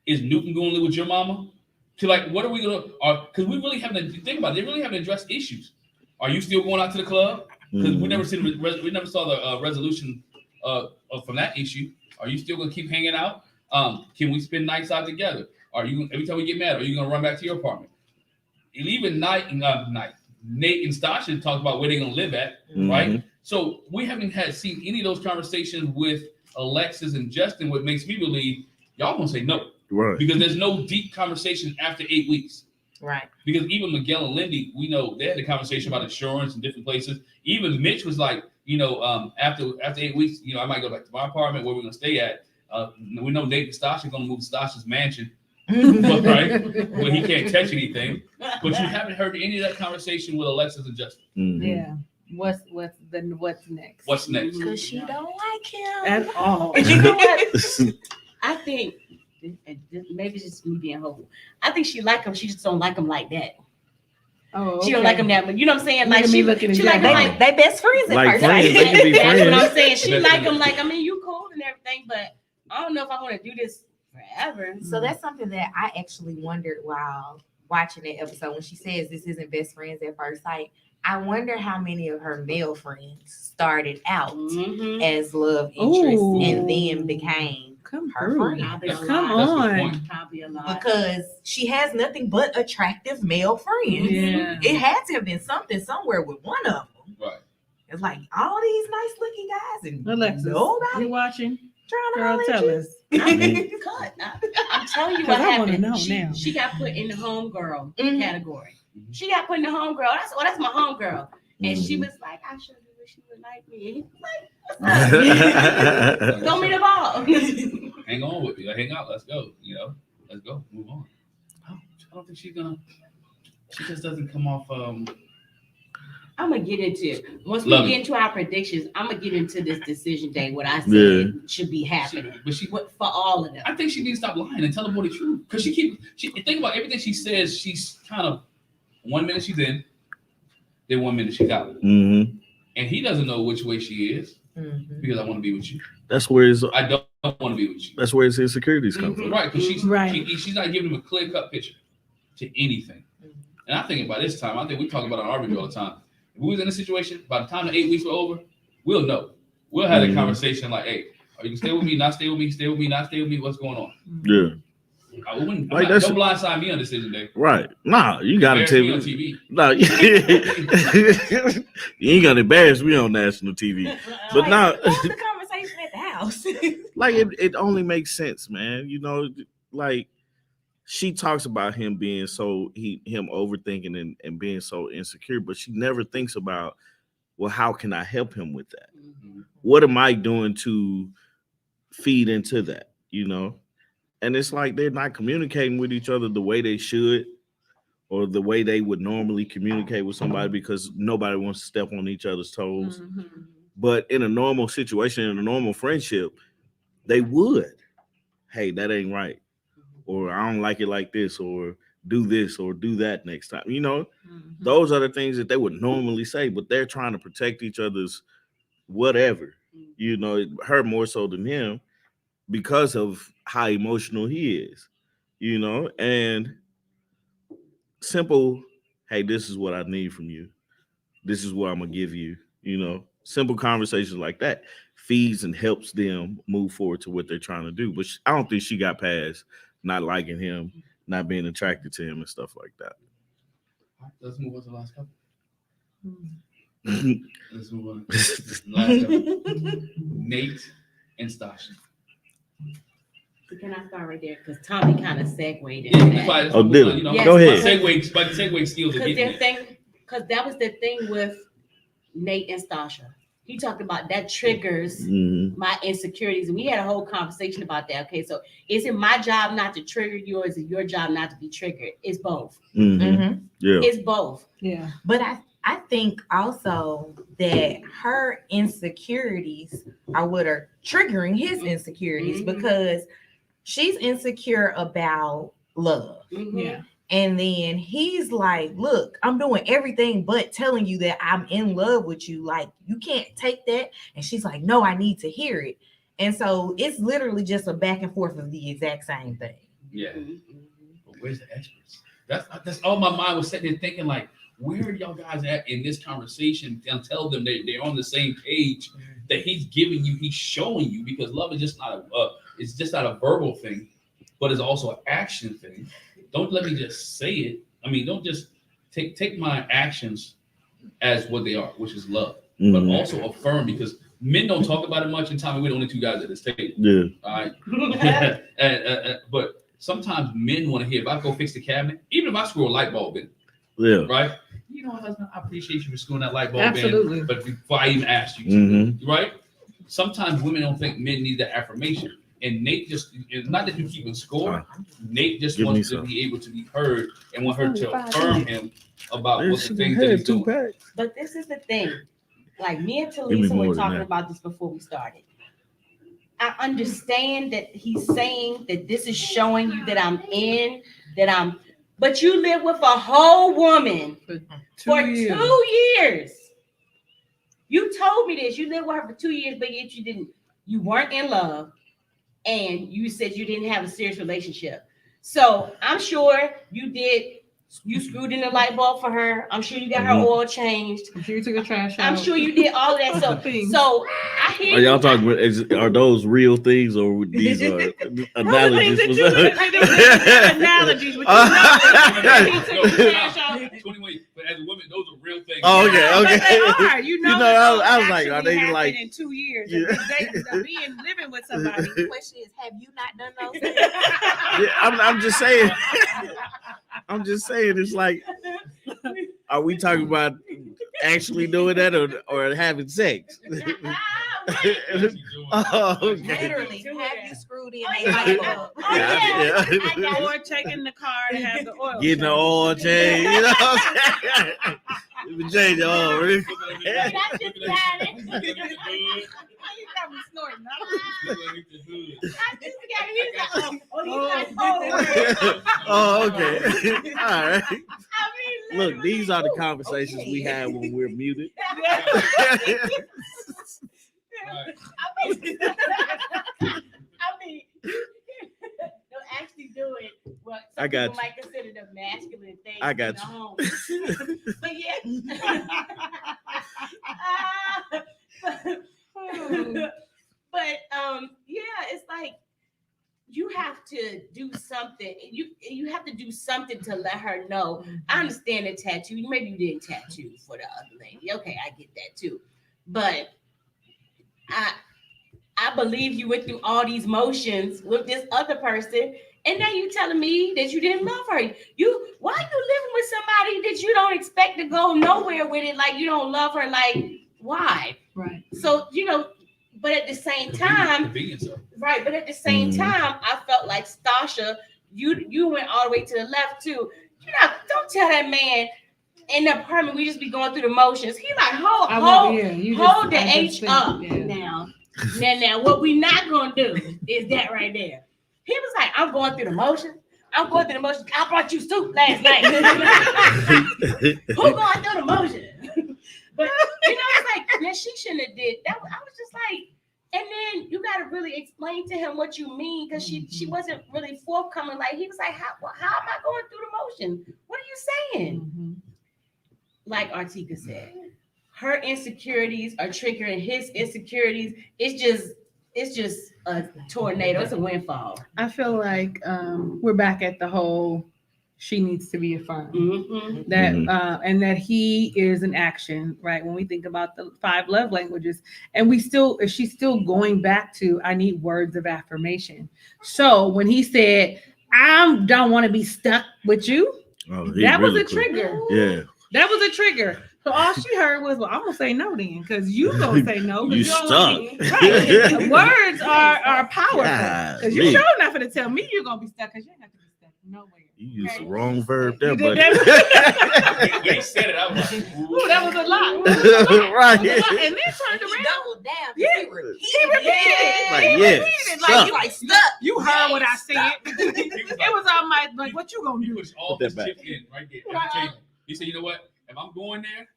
Is Newton going to live with your mama? To like, what are we gonna? Because we really haven't think about it. They really haven't addressed issues. Are you still going out to the club? Because we never saw the resolution from that issue. Are you still gonna keep hanging out? Can we spend nights out together? Are you every time we get mad? Are you gonna run back to your apartment? And even Nate and Stasha talked about where they're gonna live at, right? So we haven't seen any of those conversations with Alexis and Justin. What makes me believe y'all gonna say no. Right. Because there's no deep conversation after 8 weeks. Right. Because even Miguel and Lindy, we know they had a conversation about insurance in different places. Even Mitch was like, after 8 weeks, I might go back to my apartment where we're gonna stay at. We know Nate and Stasha are gonna move to Stasha's mansion, right? Where he can't touch anything. But you haven't heard any of that conversation with Alexis and Justin. Yeah. What's next? What's next? Because she don't like him. At all. And you know what? I think maybe it's just me being hopeful. I think she like him. She just don't like him like that. Oh, okay. She don't like him that much. You know what I'm saying? Look Like at me she looking like him exactly. like They best friends at Like first. friends, they can be that's what I'm friends. saying. She Best like friends. him like, I mean, you cool and everything, but I don't know if I want to do this forever. So that's something that I actually wondered while watching that episode when she says this isn't best friends at first sight. I wonder how many of her male friends started out Mhm. as love interests Ooh. and then became Come her through. friend. Probably a Come lot. That's the on. point. Probably a lot. Because she has nothing but attractive male friends. Yeah. It had to have been something somewhere with one of them. Right. It's like all these nice looking guys and Alexis, nobody you watching? trying to Girl, holler at tell you. us. Cut. I'm telling you 'Cause what I wanna happened. know She, now. she got put in the homegirl Mhm. category. She got put in the homegirl. That's my homegirl. And she was like, I sure do wish you would like me. And he was like, what's up? Throw me the ball. hang on with me. Like, hang out. Let's go. Let's go. Move on. I don't think she's gonna. She just doesn't come off. I'm gonna get into it. Once we Love get it. into our predictions, I'm gonna get into this decision day. What I said should be happening, for all of them. I think she needs to stop lying and tell the boy the truth. Because she think about everything she says. She's kind of 1 minute she's in, then 1 minute she's out, Mm-hmm. and he doesn't know which way she is because I want to be with you. That's where his I don't want to be with you. that's where his insecurities come from. Right, because she's Right. she's not giving him a clear cut picture to anything. And I think about this time. I think we talk about it on our video all the time. If we was in a situation, by the time the 8 weeks were over, we'll know. We'll have a conversation like, hey, are you gonna stay with me, not stay with me, stay with me, not stay with me? What's going on? Yeah. I wouldn't Like, don't blindside me on decision day. Right. Nah, you gotta Embarrass tell me on me. TV. No, you ain't gonna embarrass me on national TV. But Like, now, what was the conversation at the house? like it only makes sense, man. Like she talks about him being him overthinking and being so insecure, but she never thinks about, well, how can I help him with that? What am I doing to feed into that? And it's like they're not communicating with each other the way they should, or the way they would normally communicate with somebody, because nobody wants to step on each other's toes. But in a normal situation, in a normal friendship, they would. Hey, that ain't right. Or I don't like it like this, or do this or do that next time. Those are the things that they would normally say, but they're trying to protect each other's whatever. Her more so than him, because of how emotional he is, and simple, hey, this is what I need from you. This is what I'm gonna give you, simple conversations like that feeds and helps them move forward to what they're trying to do. But I don't think she got past not liking him, not being attracted to him and stuff like that. All right, let's move on to the last couple. Mhm. Let's move on. Last couple. Nate and Stasha. Can I start right there? Because Tommy kind of segued into Yeah, that. that's Oh, what did we're it? doing, Yes, Go ahead. Segue skills are getting it. Because that was the thing with Nate and Stasha. He talked about that triggers Mhm. my insecurities, and we had a whole conversation about that. Okay, so is it my job not to trigger you, or is it your job not to be triggered? It's both. Mhm. Yeah. It's both. Yeah. But I think also that her insecurities are what are triggering his insecurities, because she's insecure about love. Yeah. And then he's like, look, I'm doing everything but telling you that I'm in love with you. Like, you can't take that. And she's like, no, I need to hear it. And so it's literally just a back and forth of the exact same thing. Yeah. But where's the experts? That's all my mind was sitting there thinking, like, where are y'all guys at in this conversation? And tell them they're on the same page, that he's giving you, he's showing you, because love is just not it's just not a verbal thing, but it's also an action thing. Don't let me just say it. I mean, don't just take my actions as what they are, which is love, but also affirm, because men don't talk about it much in time. We're the only two guys at this table. Yeah. All right. But sometimes men want to hear, if I go fix the cabinet, even if I screw a light bulb in, Yeah. right? Husband, I appreciate you for screwing that light bulb Absolutely. in, but before I even asked you to, right? Sometimes women don't think men need that affirmation. And Nate just, it's not that you keep score. Nate just wants to be able to be heard and want her to affirm him about what the things that he's doing. But this is the thing. Like, me and Give me Talisa more were than talking that. about this before we started. I understand that he's saying that this is showing you that I'm in, but you live with a whole woman for 2 years. You told me this. You lived with her for 2 years, but yet you weren't in love, and you said you didn't have a serious relationship. So I'm sure you screwed in the light bulb for her. I'm sure you got her oil changed. I'm sure you took a trash out. I'm sure you did all of that. So I hear Are y'all you. talking about, are those real things, or these are analogies? Analogies. But as a woman, those are real things. Oh, okay. They are. I was like, are they like in 2 years? Yeah. Being living with somebody. The question is, have you not done those things? Yeah, I'm just saying. I'm just saying, it's like, are we talking about actually doing that or having sex? Oh, okay. Literally, have you screwed in Oh, a yeah. light bulb? Oh, yeah. I got Or checking the car to have the oil. Getting the change. oil change, you know what I'm saying? Let me change the oil, really. I just got it. You got me snorting. I just got it. He's like, he's like, Oh, okay. All right. I mean, Look, these are the literally. conversations we have when we're muted. I mean, they'll actually do it. What some I got people you. might consider the masculine thing. I got in the you. home. But yeah. Yeah, it's like you have to do something. You have to do something to let her know. I understand the tattoo. Maybe you didn't tattoo for the other lady. Okay, I get that too. But I believe you went through all these motions with this other person, and now you telling me that you didn't love her. Why you living with somebody that you don't expect to go nowhere with it? Like you don't love her. Like why? Right. So but at the same time, right? But at the same time, I felt like Stasha, you went all the way to the left too. Don't tell that man in the apartment we just be going through the motions. He like hold the H up now. Now, what we not gonna do is that right there. He was like, I'm going through the motions. I brought you soup last night. Who going through the motions? But it's like, man, she shouldn't have did that. I was just like, and then you got to really explain to him what you mean, because she wasn't really forthcoming. Like he was like, how am I going through the motion? What are you saying? Like Artika said, her insecurities are triggering his insecurities. It's just a tornado. It's a windfall. I feel like we're back at the whole she needs to be affirmed. That and that he is an action, right? When we think about the 5 love languages, and she's still going back to I need words of affirmation. So when he said, I don't want to be stuck with you, that was a trigger. Yeah. That was a trigger. So all she heard was, well, I'm gonna say no then, because you gonna say no. You stuck. Right. Words are powerful. Because you sure not gonna tell me you're gonna be stuck, because you ain't got to be stuck nowhere. You used the wrong verb there, buddy. When he said it, I was like, ooh, that was a lot. Right. And then turned He around. doubled down. Yeah. He repeated It. Like, He yeah, repeated it. stuck. Like You like stuck. you heard what I said. It was on my like, what you gonna he do? pushed all Put his that chips in right there. Right. Every table. He said, you know what? If I'm going there,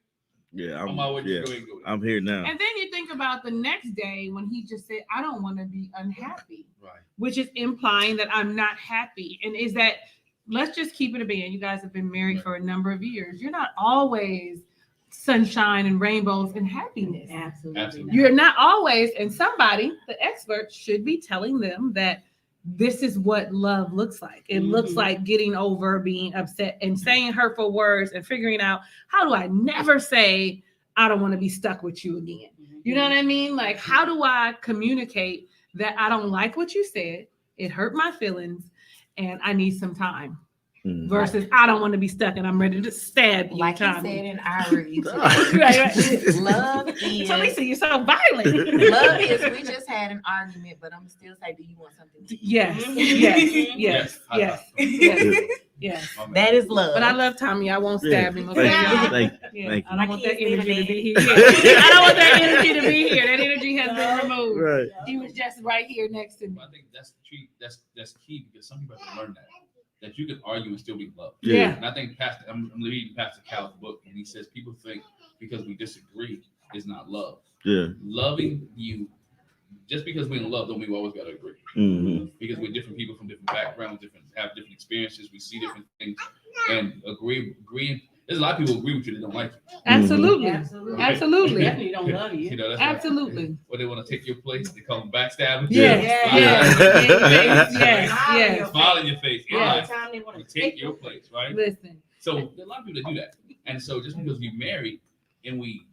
Yeah, I'm always yeah, going to go there. I'm here now. And then you think about the next day when he just said, I don't want to be unhappy, Right. which is implying that I'm not happy. And is that, let's just keep it a band. You guys have been married for a number of years. You're not always sunshine and rainbows and happiness. Absolutely. You're not always, and somebody, the expert, should be telling them that this is what love looks like. It looks like getting over being upset and saying hurtful words and figuring out, how do I never say, I don't want to be stuck with you again? You know what I mean? Like, how do I communicate that I don't like what you said? It hurt my feelings and I need some time. Versus I don't want to be stuck and I'm ready to stab you. Like he Tommy. said in our review today. Right. Love is So Lisa, you're so violent. love is we just had an argument, but I'm still say, do you want something to eat? Yes. Yes. My man. That is love. But I love Tommy. I won't stab him. Okay? Thank Yeah. thank I don't want that I can't energy to stand be here. I don't want that energy to be here. That energy has been removed. Right. He was just right here next to me. I think that's key, because some people have to learn that you can argue and still be in love. Yeah. And I think I'm reading Pastor Cal's book, and he says people think because we disagree is not love. Yeah. Loving you, just because we're in love, don't mean we always got to agree. Because we're different people from different backgrounds, have different experiences, we see different things, and agreeing. There's a lot of people agree with you that don't like you. Absolutely. Absolutely. Absolutely. Definitely don't love you. You know, that's Absolutely. Or they want to take your place. They call them backstabbing. Yes. Smile in your face. All Yeah. the time they want to Take your place, right? Listen. So there are a lot of people that do that. And so just because we married and we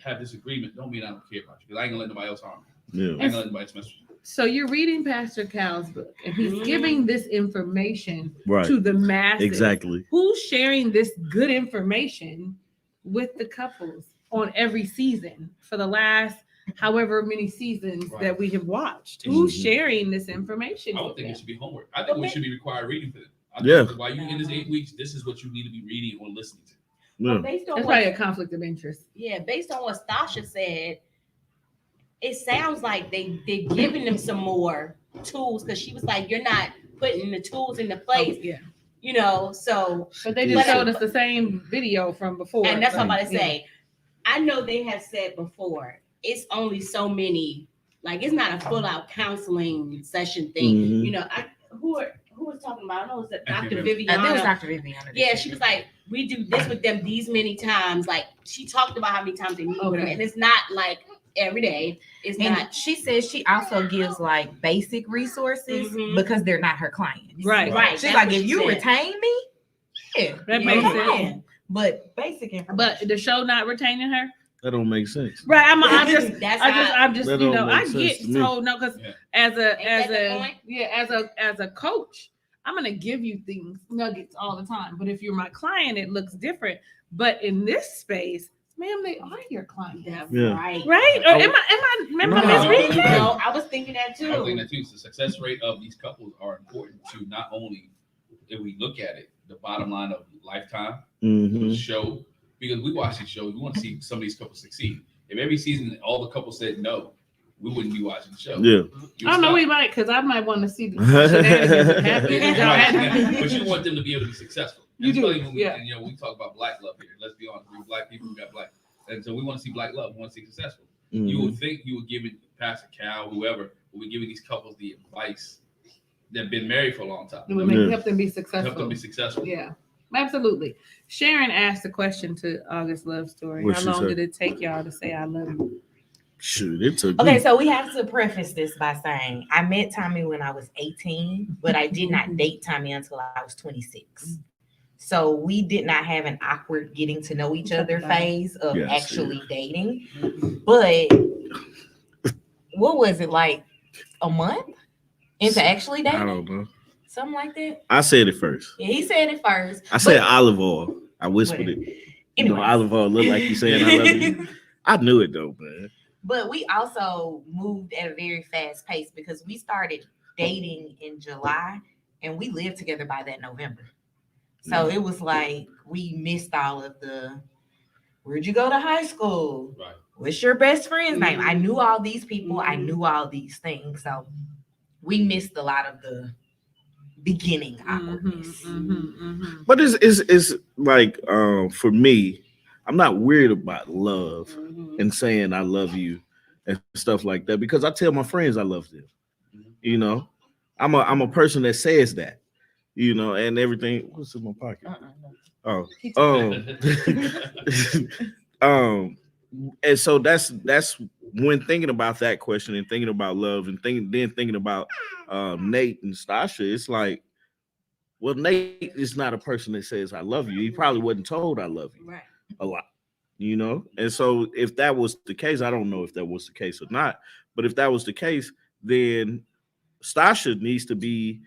have disagreement, don't mean I don't care about you. Because I ain't gonna let nobody else harm you. I ain't gonna let nobody else mess with you. So you're reading Pastor Cal's book, and he's giving this information Right. to the masses. Exactly. Who's sharing this good information with the couples on every season for the last however many seasons Right. that we have watched. Who's Mhm. sharing this information? I with would think them? it should be homework. I think we should be required reading for them. I Yeah. think while you in this 8 weeks, this is what you need to be reading or listening to. Yeah. But based on That's what, probably a conflict of interest. based on what Stasha said, it sounds like they're giving them some more tools because she was like, you're not putting the tools into place, Oh, yeah. you know. So, But they Yeah. just showed us the same video from before. and that's what I'm Like, about to say. I know they have said before, it's only so many, like it's not a full out counseling session thing. Mhm. You know, who was talking about? I know it was I Dr. can't Viviana. I think it was Dr. Viviana. Yeah, she was like, we do this with them these many times. Like she talked about how many times they meet with them, Okay. and it's not like every day. It's And not. she says she also gives like basic resources Mhm. because they're not her clients. Right. Right. She's that's like, what if she you said. retain me, yeah, That you makes know, sense. fine. But basic information. But the show not retaining her. That don't make sense. Right. I'm just That you know, don't I make get sense to me. told no because Yeah. as Ain't that the point? as a coach, I'm gonna give you things nuggets all the time. But if you're my client, it looks different. But in this space, ma'am, they are your client. That's Yeah. right. Right? Or am I No. misreading that? No, I was thinking that too. I think that too. The success rate of these couples are important to not only if we look at it, the bottom line of Lifetime Mhm. show, because we watch these shows, we want to see some of these couples succeed. If every season all the couples said no, we wouldn't be watching the show. Yeah. You I don't know, stop. we might, because I might want to see the shenanigans that happen. Right. But you want them to be able to be successful. You do, Especially when we, yeah. and, you know, we talk about black love here. Let's be honest, we black people, we got black, and so we want to see black love. We want to see successful. You Mhm. would think you would give it Pastor Cal, whoever, would be giving these couples the advice that've been married for a long time. It would help them be Help successful. them be successful. Yeah, absolutely. Sharon asked a question to August Love Story. What'd How she long say? did it take y'all to say I love you? Shoot, it took Okay, me. so we have to preface this by saying I met Tommy when I was 18, but I did not date Tommy until I was 26. So we did not have an awkward getting to know each other phase of Yes, actually dating. But what was it, like a month into actually I dating? don't know. Something like that. I said it first. Yeah, he said it first. I said but olive oil. I whispered it. You know, anyways. olive oil look like you saying I love you. I knew it though, man. But we also moved at a very fast pace because we started dating in July and we lived together by that November. So it was like we missed all of the where'd you go to high school? Right. What's your best friend's name? I knew all these people, I knew all these things. So we missed a lot of the beginning awkwardness. But it's like for me, I'm not weird about love and saying I love you and stuff like that because I tell my friends I love them. You know, I'm a person that says that. You know, and everything. What's in my pocket? And so that's when thinking about that question and thinking about love and thinking about Nate and Stasha, it's like, well, Nate is not a person that says I love you. He probably wasn't told I love you Right. a lot, you know. And so if that was the case, I don't know if that was the case or not, but if that was the case, then Stasha needs to be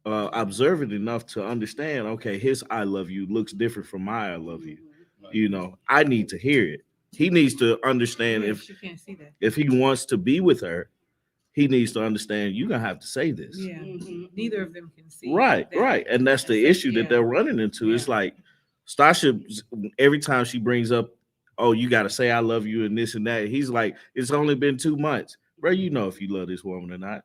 observant enough to understand, okay, his I love you looks different from my I love you. You know, I need to hear it. He needs to understand if she can't see that. if he wants to be with her, he needs to understand you're gonna have to say this. Yeah, neither of them can see. Right, that. right. And that's the issue that they're running into. It's like Stasha, every time she brings up, oh, you gotta say I love you and this and that, he's like, it's only been 2 months. Bro, you know if you love this woman or not.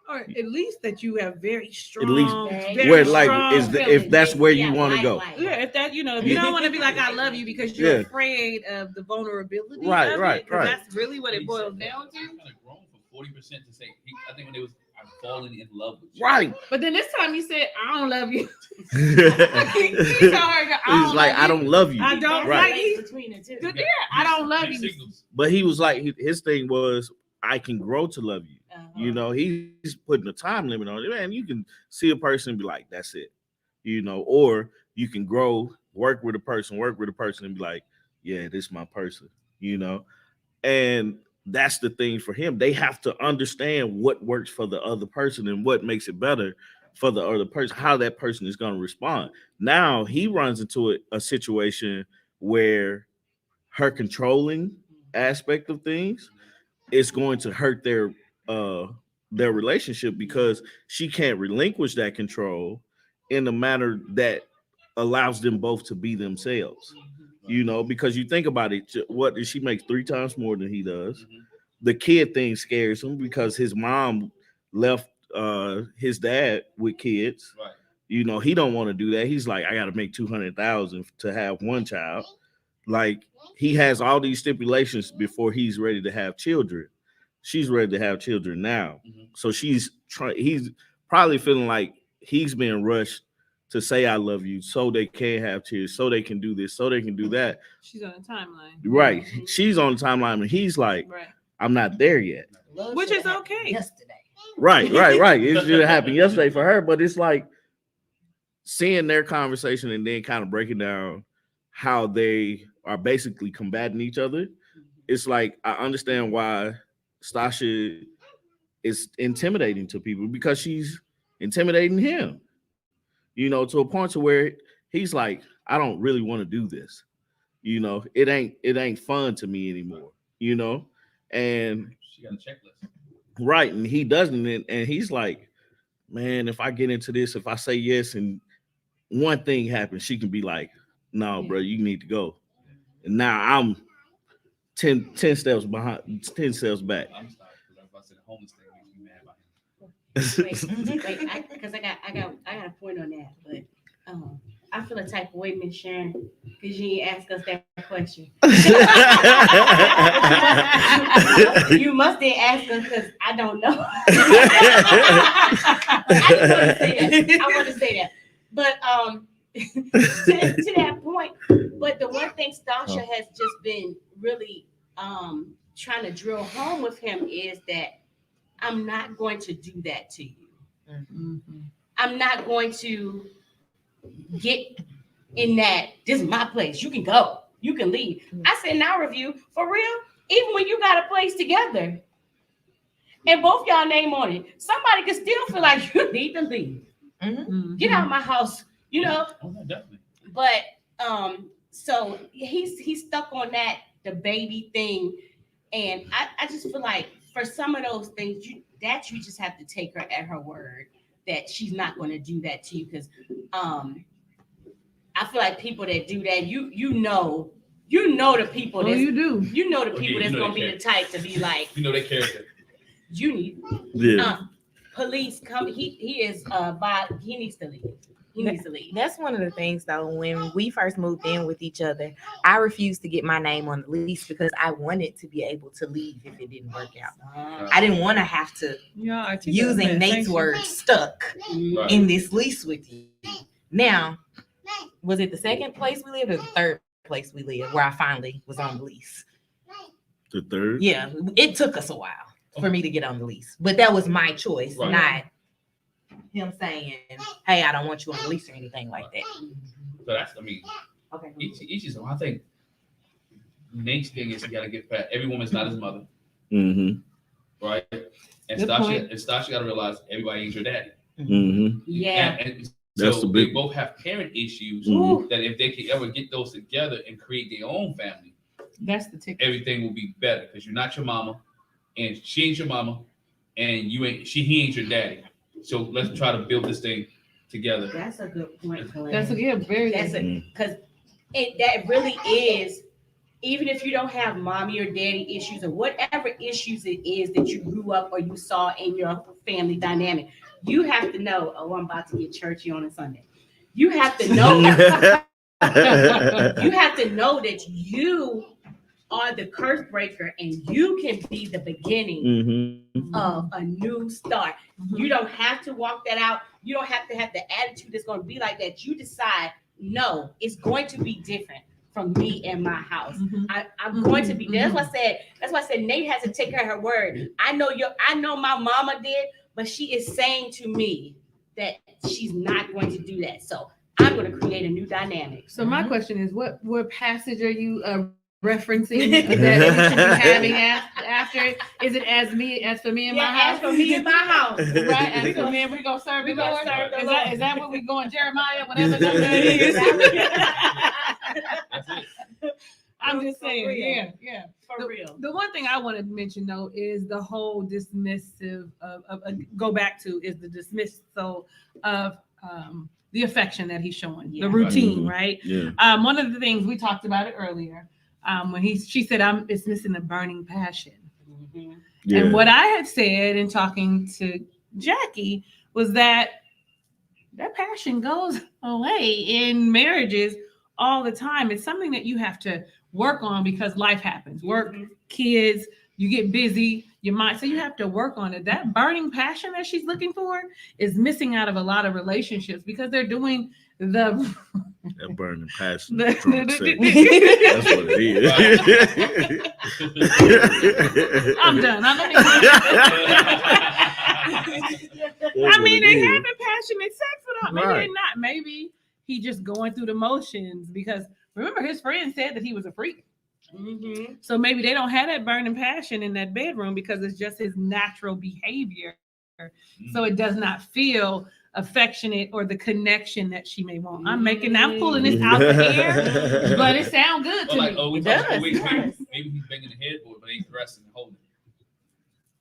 Or at least that you have very strong. At least very where like strong is the, if feelings. that's where you want to go. Yeah, if that, you know, if you don't want to be like I love you because you're afraid of the vulnerability. Right, of right, it, 'cause right. That's really what it boils down to. Kind of grown from 40% to say, I think when it was, I'm falling in love with you. Right. But then this time you said I don't love you. He's like, I don't love you. I don't Right. like between the two. Yeah, I don't love you. Signals. But he was like, his thing was, I can grow to love you. You know, he's putting a time limit on it. Man, you can see a person and be like, that's it. You know, or you can grow, work with a person and be like, yeah, this is my person, you know. And that's the thing for him. They have to understand what works for the other person and what makes it better for the other person, how that person is going to respond. Now he runs into a situation where her controlling aspect of things, it's going to hurt their relationship because she can't relinquish that control in a manner that allows them both to be themselves. You know, because you think about it, what does she make 3 times more than he does? The kid thing scares him because his mom left his dad with kids. Right. You know, he don't want to do that. He's like, I got to make 200,000 to have one child. Like, he has all these stipulations before he's ready to have children. She's ready to have children now. So he's probably feeling like he's being rushed to say I love you so they can have kids, so they can do this, so they can do that. She's on the timeline. Right. She's on the timeline and he's like, Right. I'm not there yet. Which is okay. Yesterday. Right. It should have happened yesterday for her, but it's like seeing their conversation and then kind of breaking down how they are basically combating each other. It's like I understand why Stasha is intimidating to people because she's intimidating him. You know, to a point to where he's like, I don't really want to do this. You know, it ain't fun to me anymore. You know, and She got a checklist. Right, and he doesn't, and he's like, man, if I get into this, if I say yes, and one thing happens, she can be like, no, bro, you need to go. And now I'm 10 steps behind, 10 steps back. I'm sorry, because I said the homeless thing makes me mad about him. Wait, because I got a point on that, but I feel a type of way, Miss Sharon, because you ain't ask us that question. You must didn't ask us because I don't know. I want to say that. But to that point, but the one thing Stasha has just been really trying to drill home with him is that I'm not going to do that to you. I'm not going to get in that, this is my place. You can go. You can leave. I said in our review, for real, even when you got a place together and both y'all name on it, somebody can still feel like you need to leave. Get out of my house, you know? Oh, no, definitely. But so he's stuck on that, the baby thing. And I just feel like for some of those things, you just have to take her at her word that she's not going to do that to you. Because I feel like people that do that, you know the people that you do. You know the people that's know going to they be the type to be like, You know their character. you need police come. He is he needs to leave. He needs to leave. That's one of the things, though. When we first moved in with each other, I refused to get my name on the lease because I wanted to be able to leave if it didn't work out. I didn't want to have to, using Nate's words, stuck in this lease with you. Now, was it the second place we lived or the third place we lived where I finally was on the lease? The third? Yeah, it took us a while for me to get on the lease, but that was my choice, not him saying, hey, I don't want you on the lease or anything like that. So that's, Okay. each is, I think Nate's thing is you got to get past, every woman's not his mother, right? And Stasha got to realize everybody ain't your daddy. Yeah. And That's so the big they both have parent issues Mhm. that if they can ever get those together and create their own family, That's the ticket. everything will be better because you're not your mama and she ain't your mama and he ain't your daddy. So let's try to build this thing together. That's a good point. That's a very That's good. because that really is. Even if you don't have mommy or daddy issues or whatever issues it is that you grew up or you saw in your family dynamic, you have to know, oh, I'm about to get churchy on a Sunday. You have to know. You have to know that you are the curse breaker and you can be the beginning of a new start. You don't have to walk that out. You don't have to have the attitude that's going to be like that. You decide, no, it's going to be different from me and my house. I'm going to be there. That's why I said Nate has to take her word. I know my mama did, but she is saying to me that she's not going to do that. So I'm going to create a new dynamic. So my question is, what passage are you referencing that we should be having after? Is it as for me and my house? As for me and my house. Right, as for me and we gonna serve the Lord. Is that what we going, Jeremiah? Whatever that is. I'm just For saying, real. yeah. For real. The one thing I want to mention though is the whole dismissive go back to is the dismissal of the affection that he's showing, Yeah. the routine, Mhm. right? Yeah. One of the things we talked about it earlier, when she said it's missing the burning passion. Mhm. Yeah. And what I had said in talking to Jackie was that passion goes away in marriages all the time. It's something that you have to work on because life happens. Work, kids, you get busy, your mind. So you have to work on it. That burning passion that she's looking for is missing out of a lot of relationships because they're doing That burning passion. The- Drunk sex. the- That's what it is. I'm done. I mean, they having passionate sex without maybe Right. they're not. Maybe he just going through the motions because remember his friend said that he was a freak. Mhm. So maybe they don't have that burning passion in that bedroom because it's just his natural behavior. So it does not feel affectionate or the connection that she may want. I'm pulling this out the air, but it sounds good to Like, me. oh, we It talked does, maybe yes. he's banging the headboard, but ain't caressing and holding.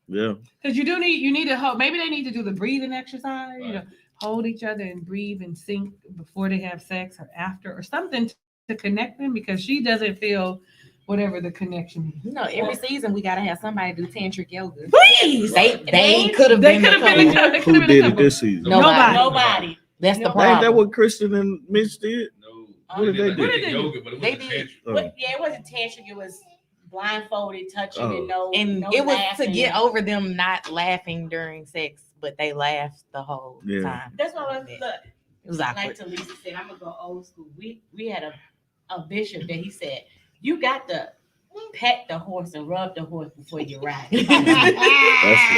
Yeah. Because you need to hold. Maybe they need to do the breathing exercise. You know, Right. hold each other and breathe and sync before they have sex or after or something to connect them because she doesn't feel whatever the connection is. You know, every season we gotta have somebody do tantric yoga. Please, They could have they been. could have been. They could Who have been a did it couple. this season? Nobody. Nobody. That's the No. Ain't problem. that what Krysten and Mitch did? No. What did they do? They did yoga, but it They wasn't did. tantric. Oh. But yeah, it wasn't tantric. It was blindfolded, touching, Oh. and no. And no it was laughing. to get over them not laughing during sex, but they laughed the whole Yeah. time. That's what I was. Look, It was like awkward. Talisa said, I'm gonna go old school. We had a bishop that he said, you got to pet the horse and rub the horse before you ride.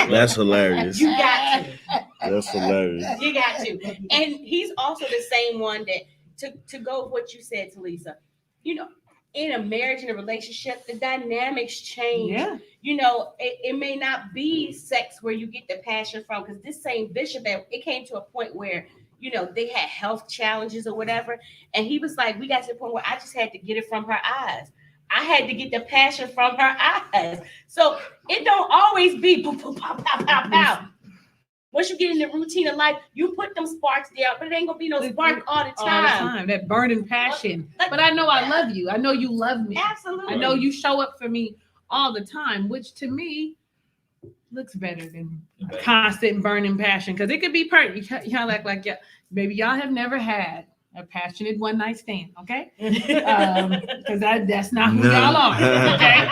That's hilarious. You got to. That's hilarious. You got to. And he's also the same one that to go with what you said, Talisa. You know, in a marriage and a relationship, the dynamics change. Yeah. You know, it may not be sex where you get the passion from, because this same bishop, it came to a point where, you know, they had health challenges or whatever. And he was like, we got to the point where I just had to get it from her eyes. I had to get the passion from her eyes. So it don't always be pow, pow, pow, pow, pow, pow. Once you get in the routine of life, you put them sparks there, but it ain't gonna be no spark all the time. That burning passion. But I know I love you. I know you love me. Absolutely. I know you show up for me all the time, which to me looks better than a constant burning passion. Because it could be y'all act like maybe y'all have never had a passionate one night stand, okay? Because that's not who y'all are, okay?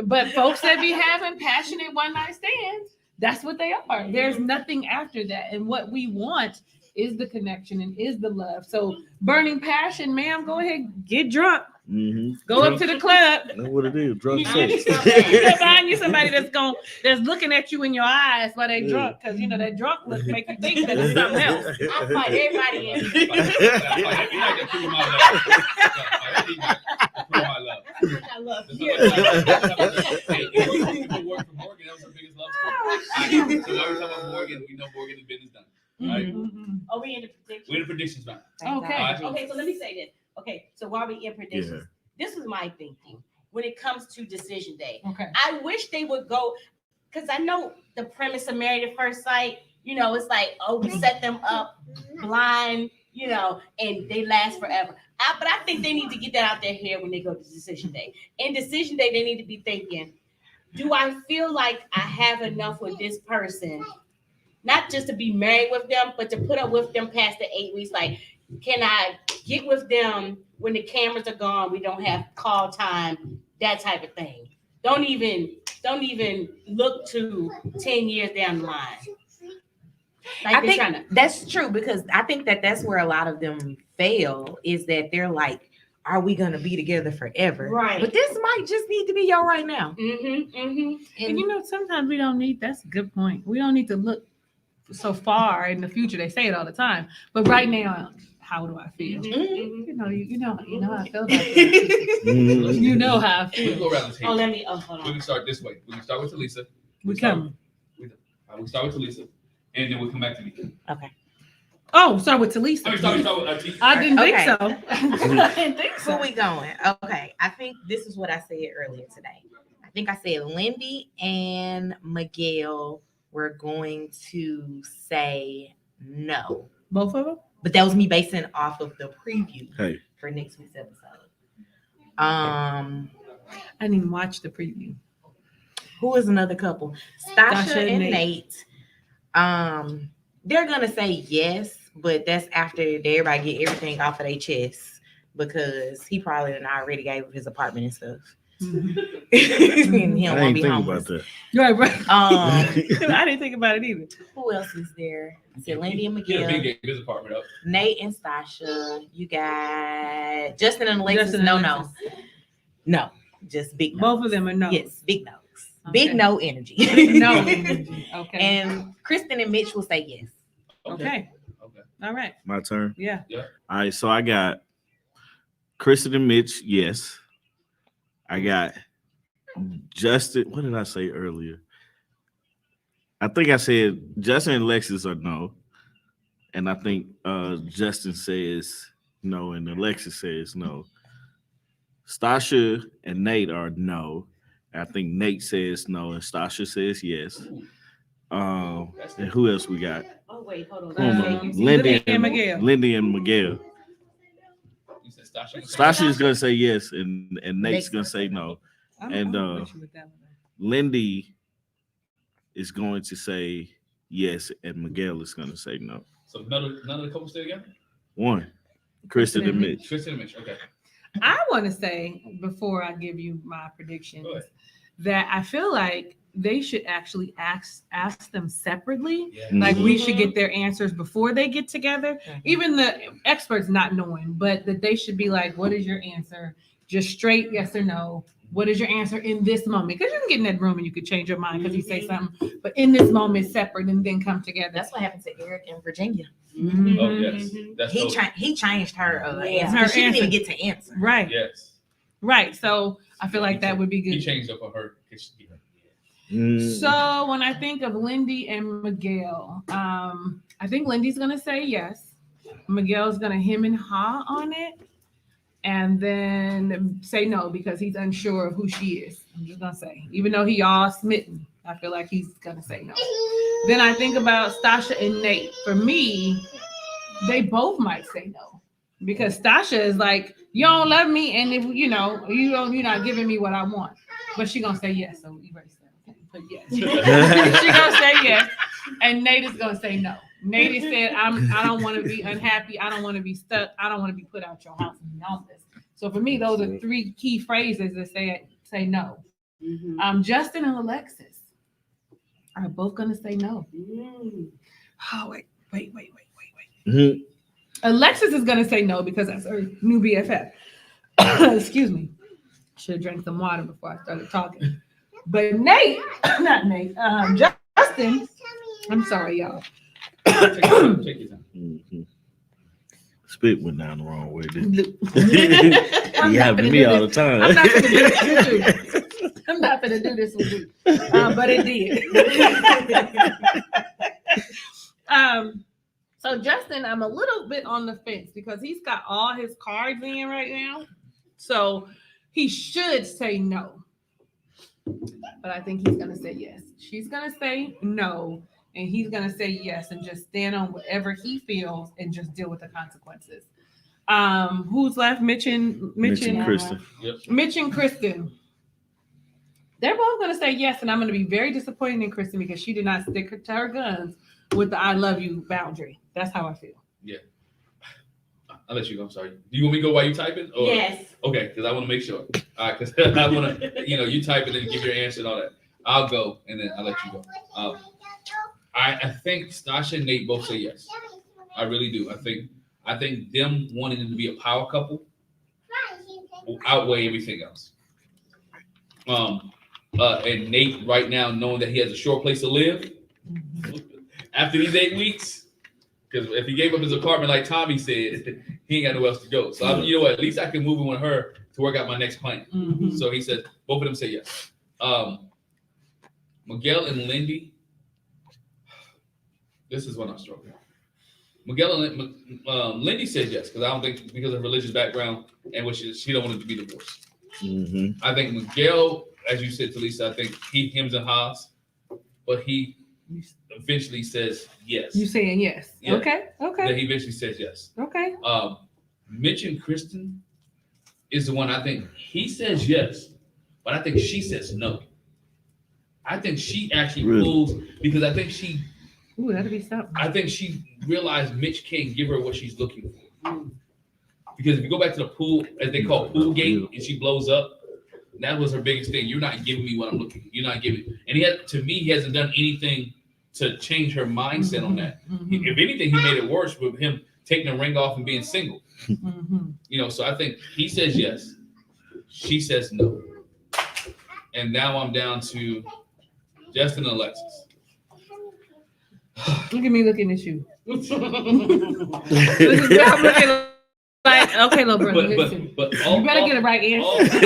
But folks that be having passionate one night stands, that's what they are. There's nothing after that. And what we want is the connection and is the love. So burning passion, ma'am, go ahead, get drunk. Mm-hmm. Go up to the club. That's what it is. Drunk You sex. Find you somebody that's looking at you in your eyes while they drunk, because you know that drunk look make you think that it's something else. I fight everybody in. I love you. Hey, people work for Morgan. That was the biggest love story. So every time I'm Morgan, we know Morgan is business done. Right? Mhm. Are we in the predictions? We're in the predictions now. Okay. Okay, so let me say this. Okay, so while we in predictions, this is my thinking when it comes to decision day. Okay. I wish they would go, because I know the premise of Married at First Sight, you know, it's like, oh, we set them up blind, you know, and they last forever. But I think they need to get that out their head when they go to decision day. In decision day, they need to be thinking, do I feel like I have enough with this person? Not just to be married with them, but to put up with them past the 8 weeks. Like, can I get with them when the cameras are gone? We don't have call time, that type of thing. Don't even look to 10 years down the line. Like I think that's true, because I think that that's where a lot of them fail, is that they're like, are we going to be together forever? Right. But this might just need to be your right now. And you know, sometimes we don't need, that's a good point. We don't need to look so far in the future. They say it all the time. But right now, how do I feel? You know how I feel about that. Mhm. You know how I We can feel. go around the table. Hold We on. can start this way. We can start with Talisa. We come. We start with Talisa, and then we'll come back to me. Okay. Oh, start with Talisa. I didn't think Okay. so. I didn't think so. Where we going? Okay, I think this is what I said earlier today. I think I said Lindy and Miguel were going to say no, Both of them? but that was me basing off of the preview Hey, for next week's episode. I didn't even watch the preview. Who is another couple? Stasha Stasha and and Nate. They're gonna say yes, but that's after everybody get everything off of their chest because he probably done already gave up his apartment and stuff. Mhm. And he I don't want to didn't be think homeless. about that. Right. I I didn't think about it either. Who else is there? I said Lindy and Yeah, Miguel, big gave his apartment up. Nate and Stasha. You got Justin and Alexis. Justin and No, just big no. Both of them are no. Yes, big no's. Okay. Big no energy. No. Okay. And Krysten and Mitch will say yes. Okay. All right. My turn. Yeah. All right, so I got Krysten and Mitch, yes. I got Justin. What did I say earlier? I think I said Justin and Alexis are no. And I think Justin says no and Alexis says no. Stasha and Nate are no. I think Nate says no and Stasha says yes. And who else we got? Oh wait, hold Lindy and Miguel. Lindy and Miguel. You said Stasha. Stasha is gonna say yes, and Nate's gonna say no. And, I'm with you with that one. Lindy is going to say yes, and Miguel is gonna say no. So none of the couples stay together? One, Krysten and Mitch. Krysten and Mitch, okay. I want to say before I give you my predictions Go ahead. that I feel like they should actually ask them separately. Yeah. Like we should get their answers before they get together. Even the experts not knowing, but that they should be like, what is your answer? Just straight yes or no. What is your answer in this moment? Because you can get in that room and you could change your mind because you say something, but in this moment, separate and then come together. That's what happened to Eric in Virginia. Mhm. Oh, yes. That's He changed her Yeah. answer. Her She didn't even answer. get to answer. Right, Yes. right. So I feel like that would be He good. changed up on her. So when I think of Lindy and Miguel, I think Lindy's gonna say yes. Miguel's gonna hem and haw on it, and then say no because he's unsure of who she is. I'm just gonna say, even though he all smitten, I feel like he's gonna say no. Then I think about Stasha and Nate. For me, they both might say no because Stasha is like, you don't love me, and if you're not giving me what I want, but she gonna say yes. So erase that. Okay, but yes, she gonna say yes, and Nate is gonna say no. Nate has said, I don't want to be unhappy. I don't want to be stuck. I don't want to be put out your house and be homeless. So for me, those are three key phrases that say no. Justin and Alexis are both gonna say no. Oh wait. Mhm. Alexis is gonna say no because that's her new BFF. Excuse me. Should have drank some water before I started talking. But Nate, not Nate, Justin. I'm sorry, y'all. Take your time. Mhm. Spit went down the wrong way. Didn't it? I'm You not happen to finna me do all the this. time. I'm not gonna do this with you. I'm not gonna do this with you. But it did. So Justin, I'm a little bit on the fence because he's got all his cards in right now. So he should say no. But I think he's gonna say yes. She's gonna say no, and he's gonna say yes and just stand on whatever he feels and just deal with the consequences. Who's left? Mitch and Krysten. Yep. Mitch and Krysten. They're both going to say yes, and I'm going to be very disappointed in Krysten because she did not stick to her guns with the "I love you" boundary. That's how I feel. I'll let you go. I'm sorry. Do you want me to go while you typing? Or? Yes. Okay, because I want to make sure. Because I want to, you type and then give your answer and all that. I'll go and then I'll let you go. I think Stasha and Nate both say yes. I really do. I think them wanting them to be a power couple will outweigh everything else. And Nate right now knowing that he has a short place to live after these 8 weeks. Because if he gave up his apartment, like Tommy said, he ain't got nowhere else to go. So you know what? At least I can move in with her to work out my next plan. Mhm. So he said, both of them say yes. Miguel and Lindy, this is what I'm struggling with. Miguel and Lindy said yes because I don't think because of her religious background and what she don't want it to be divorced. Mm-hmm. I think Miguel, as you said to Lisa, I think he hems and haws, but he eventually says yes. You saying yes? Yeah. Okay. That he eventually says yes. Okay. Mitch and Krysten is the one I think he says yes, but I think she says no. I think she actually pulls because I think she. Ooh, that'll be something. I think she realized Mitch can't give her what she's looking for. Because if you go back to the pool, as they call it, pool gate, and she blows up, that was her biggest thing. You're not giving me what I'm looking for. You're not giving. And he hasn't done anything to change her mindset on that. Mm-hmm. If anything, he made it worse with him taking the ring off and being single. Mm-hmm. So I think he says yes. She says no. And now I'm down to Justin and Alexis. Look at me looking at you. Listen, I'm looking like, okay, little brother, listen. But You better get a right answer.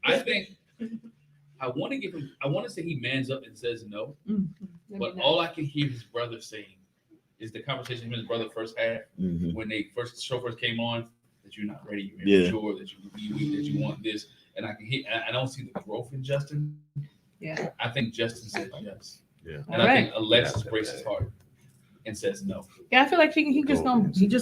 I think I want to give him. I want to say he mans up and says no. But all I can hear his brother saying is the conversation him and his brother first had when the show first came on. That you're not ready, you're immature, that you want this, and I can hear. I don't see the growth in Justin. Yeah, I think Justin said yes. Yeah, and I think Alexis braces hard and says no. Yeah, I feel like he just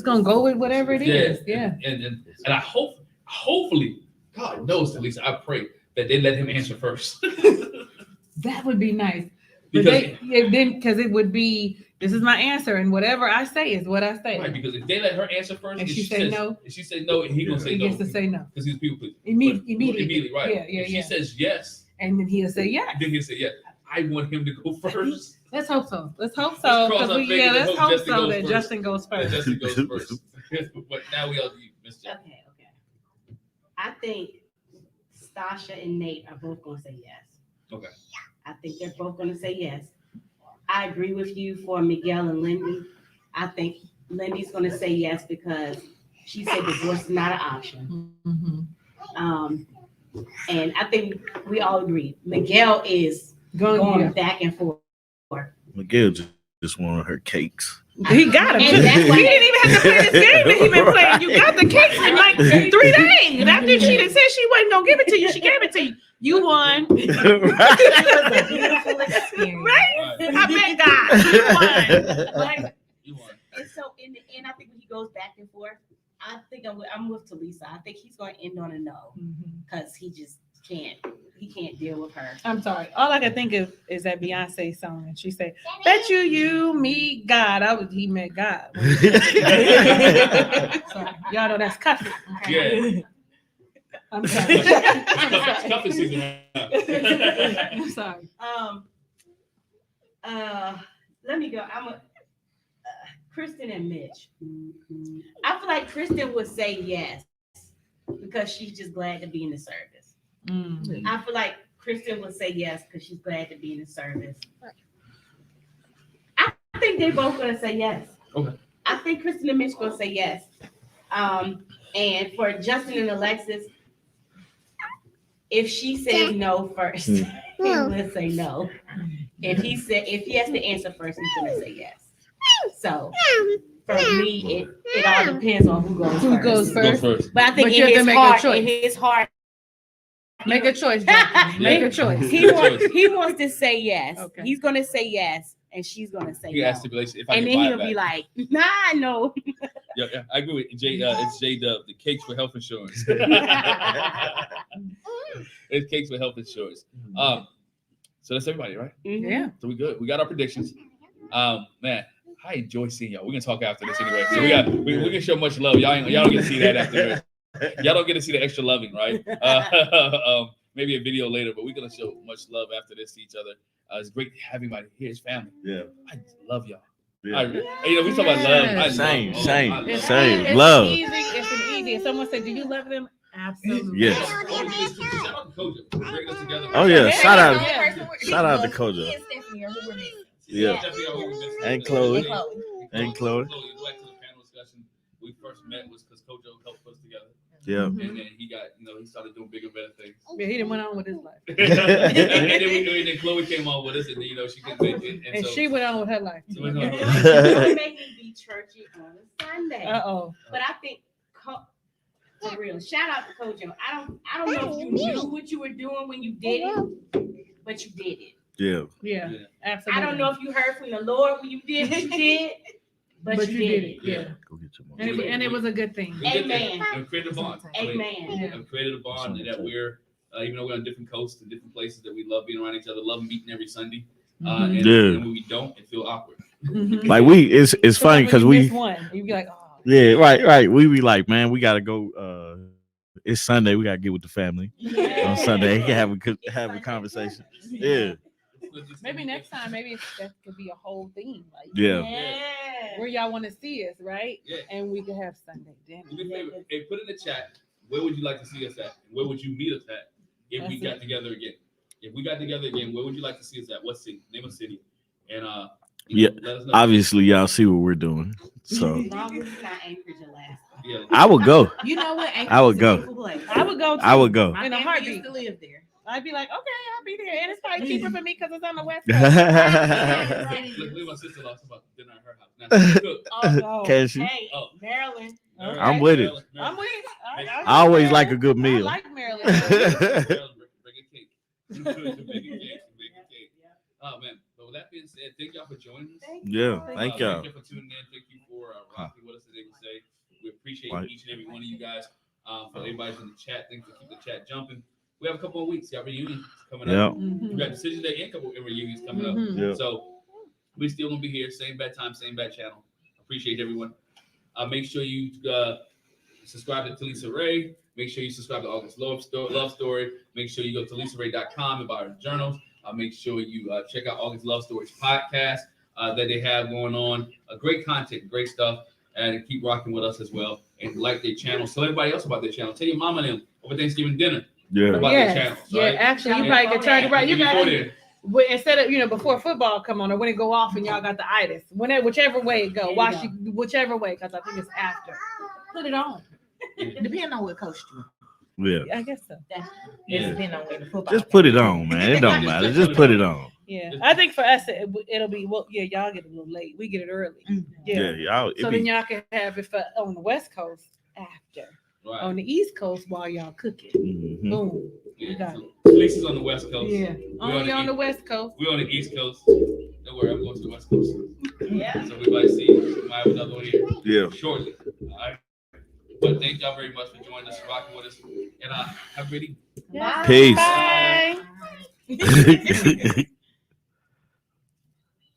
gonna go with whatever it is. Yeah, and I hopefully, God knows, at least I pray that they let him answer first. That would be nice. Because it would be, this is my answer, and whatever I say is what I say. Right, because if they let her answer first, and she say no, and she say no, and he gonna say no, he gets to say no because he's people pleasing. Immediately, right? Yeah. If she says yes, and then he'll say yes. Then he'll say yes. I want him to go first. Let's hope so. Let's hope so that Justin goes first. Justin goes first. But now we all do Miss Justin. Okay. I think Stasha and Nate are both going to say yes. Okay. I think they're both going to say yes. I agree with you for Miguel and Lindy. I think Lindy's going to say yes because she said divorce is not an option. And I think we all agree. Miguel is going back and forth. Miguel just wanted her cakes. He got him. He didn't even have to play this game that he been playing. You got the cakes in like 3 days. And after she done said she wasn't gonna give it to you, she gave it to you. You won. It was a beautiful experience. Right? I bet God. You won. And so in the end, I think when he goes back and forth, I think I'm with Talisa. I think he's going to end on a no because he just can't. He can't deal with her. I'm sorry. All I can think of is that Beyonce song, and she said, "Bet you meet God." He met God. Sorry. Y'all know that's cuffing. Okay? Yeah. I'm sorry. It's cuffing season. I'm sorry. Let me go. Krysten and Mitch. I feel like Krysten would say yes because she's just glad to be in the service. I feel like Krysten would say yes because she's glad to be in the service. I think they're both going to say yes. Okay. I think Krysten and Mitch going to say yes. And for Justin and Alexis, if she says no first, he will say no. If he has to answer first, he's going to say yes. So for me, it all depends on who goes first. But I think in his heart, make a choice. Justin. Make a choice. He wants to say yes. Okay. He's going to say yes, and she's going to say He no. has stipulation. If I And can then buy he'll it be back. like, "Nah, no." Yeah, I agree with J. It's J Dub, the cakes for health insurance. It's cakes for health insurance. So that's everybody, right? Yeah. So we good. We got our predictions. Man, I enjoy seeing y'all. We're gonna talk after this anyway. So we can show much love. Y'all don't get to see that after this. Y'all don't get to see the extra loving, right? Maybe a video later, but we're gonna show much love after this to each other. It's great to have everybody here. His family. Yeah. I love y'all. Yeah. We talk about love. I Same. It's Love. Easy. It's an easy. If someone said, "Do you love them?" Absolutely. Yes. Shout out to Kojo for bringing us together. Oh yeah. Shout out to He Kojo. and Stephanie are who we're missing. Yeah. And Chloe. And Chloe. Back to the panel discussion. We first met was because Kojo helped us together. Yeah. And then he got, he started doing bigger, better things. Yeah, he done went on with his life. and then Chloe came on with us, and she couldn't make it. And she went on with her life. So Don't make me be churchy on a Sunday. Uh-oh. But I think for real, shout out to Coach O. I don't know if you knew what you were doing when you did it, but you did it. Yeah. Yeah, absolutely. I don't know if you heard from the Lord when you did what you did, but you did it. Yeah. Go get your mom. And it was a good thing. Amen. And created a bond. Amen. And created a bond that we're, even though we're on different coasts and different places, that we love being around each other, love meeting every Sunday. And when we don't, it feels awkward. Like it's funny because we miss one. You be like, oh. Yeah, right. We be like, man, we gotta go. It's Sunday. We gotta get with the family on Sunday. You can have a conversation. Yeah. Maybe next time, that could be a whole theme. Like, Yeah. where y'all want to see us, right? Yeah. And we could have Sunday dinner. Do me a favor. Hey, put in the chat, where would you like to see us at? Where would you meet us at if we got together again? If we got together again, where would you like to see us at? What city? Name a city. And let us know. Obviously, y'all see what we're doing. So As long as it's not Anchorage, Alaska. Yeah. I would go. You know what? I would go. I would go. Too. I would go. My In a family heartbeat. used to live there. I'd be like, okay, I'll be there. And it's probably cheaper for me because it's on the West Coast. Look, my sister lost about dinner at her house. Now, she cook. Oh, Can she? Hey, Oh. Maryland. I'm with it. I'm with it. I always like a good I meal. like Maryland. Bring a cake. Bring a cake. Oh man! So with that being said, thank y'all for joining us. Yeah, thank y'all. Thank you for tuning in. Thank you for rocking with us, as they would say. We appreciate Right. each and every one of you guys. For everybody in the chat, thanks for keeping the chat jumping. We have a couple of weeks. Got reunions coming up. We got Decision Day and a couple of reunions coming up. Yeah. So we still gonna be here, same bad time, same bad channel. Appreciate everyone. Make sure you subscribe to Talisa Ray. Make sure you subscribe to August Love Story. Make sure you go to TalisaRay.com and buy our journals. Make sure you check out August Love Stories podcast that they have going on. Great content, great stuff, and keep rocking with us as well. And like their channel. Tell everybody else about their channel. Tell your mama and them over Thanksgiving dinner about their channels. Yeah, Right? actually, you probably can turn it right. You Go got there. instead of before football come on or when it go off and y'all got the itis, whichever way it go, watch it whichever way because I think it's after. Put it on. Depending on what coach you. Yeah. I guess so. Yeah. Depending on where the football. Just put it on, man. It don't matter. Just put it on. Yeah, I think for us it'll be y'all get a little late. We get it early. Yeah, y'all. So then y'all can have it on the West Coast after. Right. On the East Coast while y'all cooking. Mhm. Boom. Yeah. You got it. Lisa's on the West Coast. Yeah. Only on the West Coast. We're on the East Coast. Don't worry, I'm going to the West Coast. Yeah. So we might see. We might have another one here Yeah. shortly. All right. But thank y'all very much for joining us, rocking with us, and have a great evening. Yeah. Peace. Bye.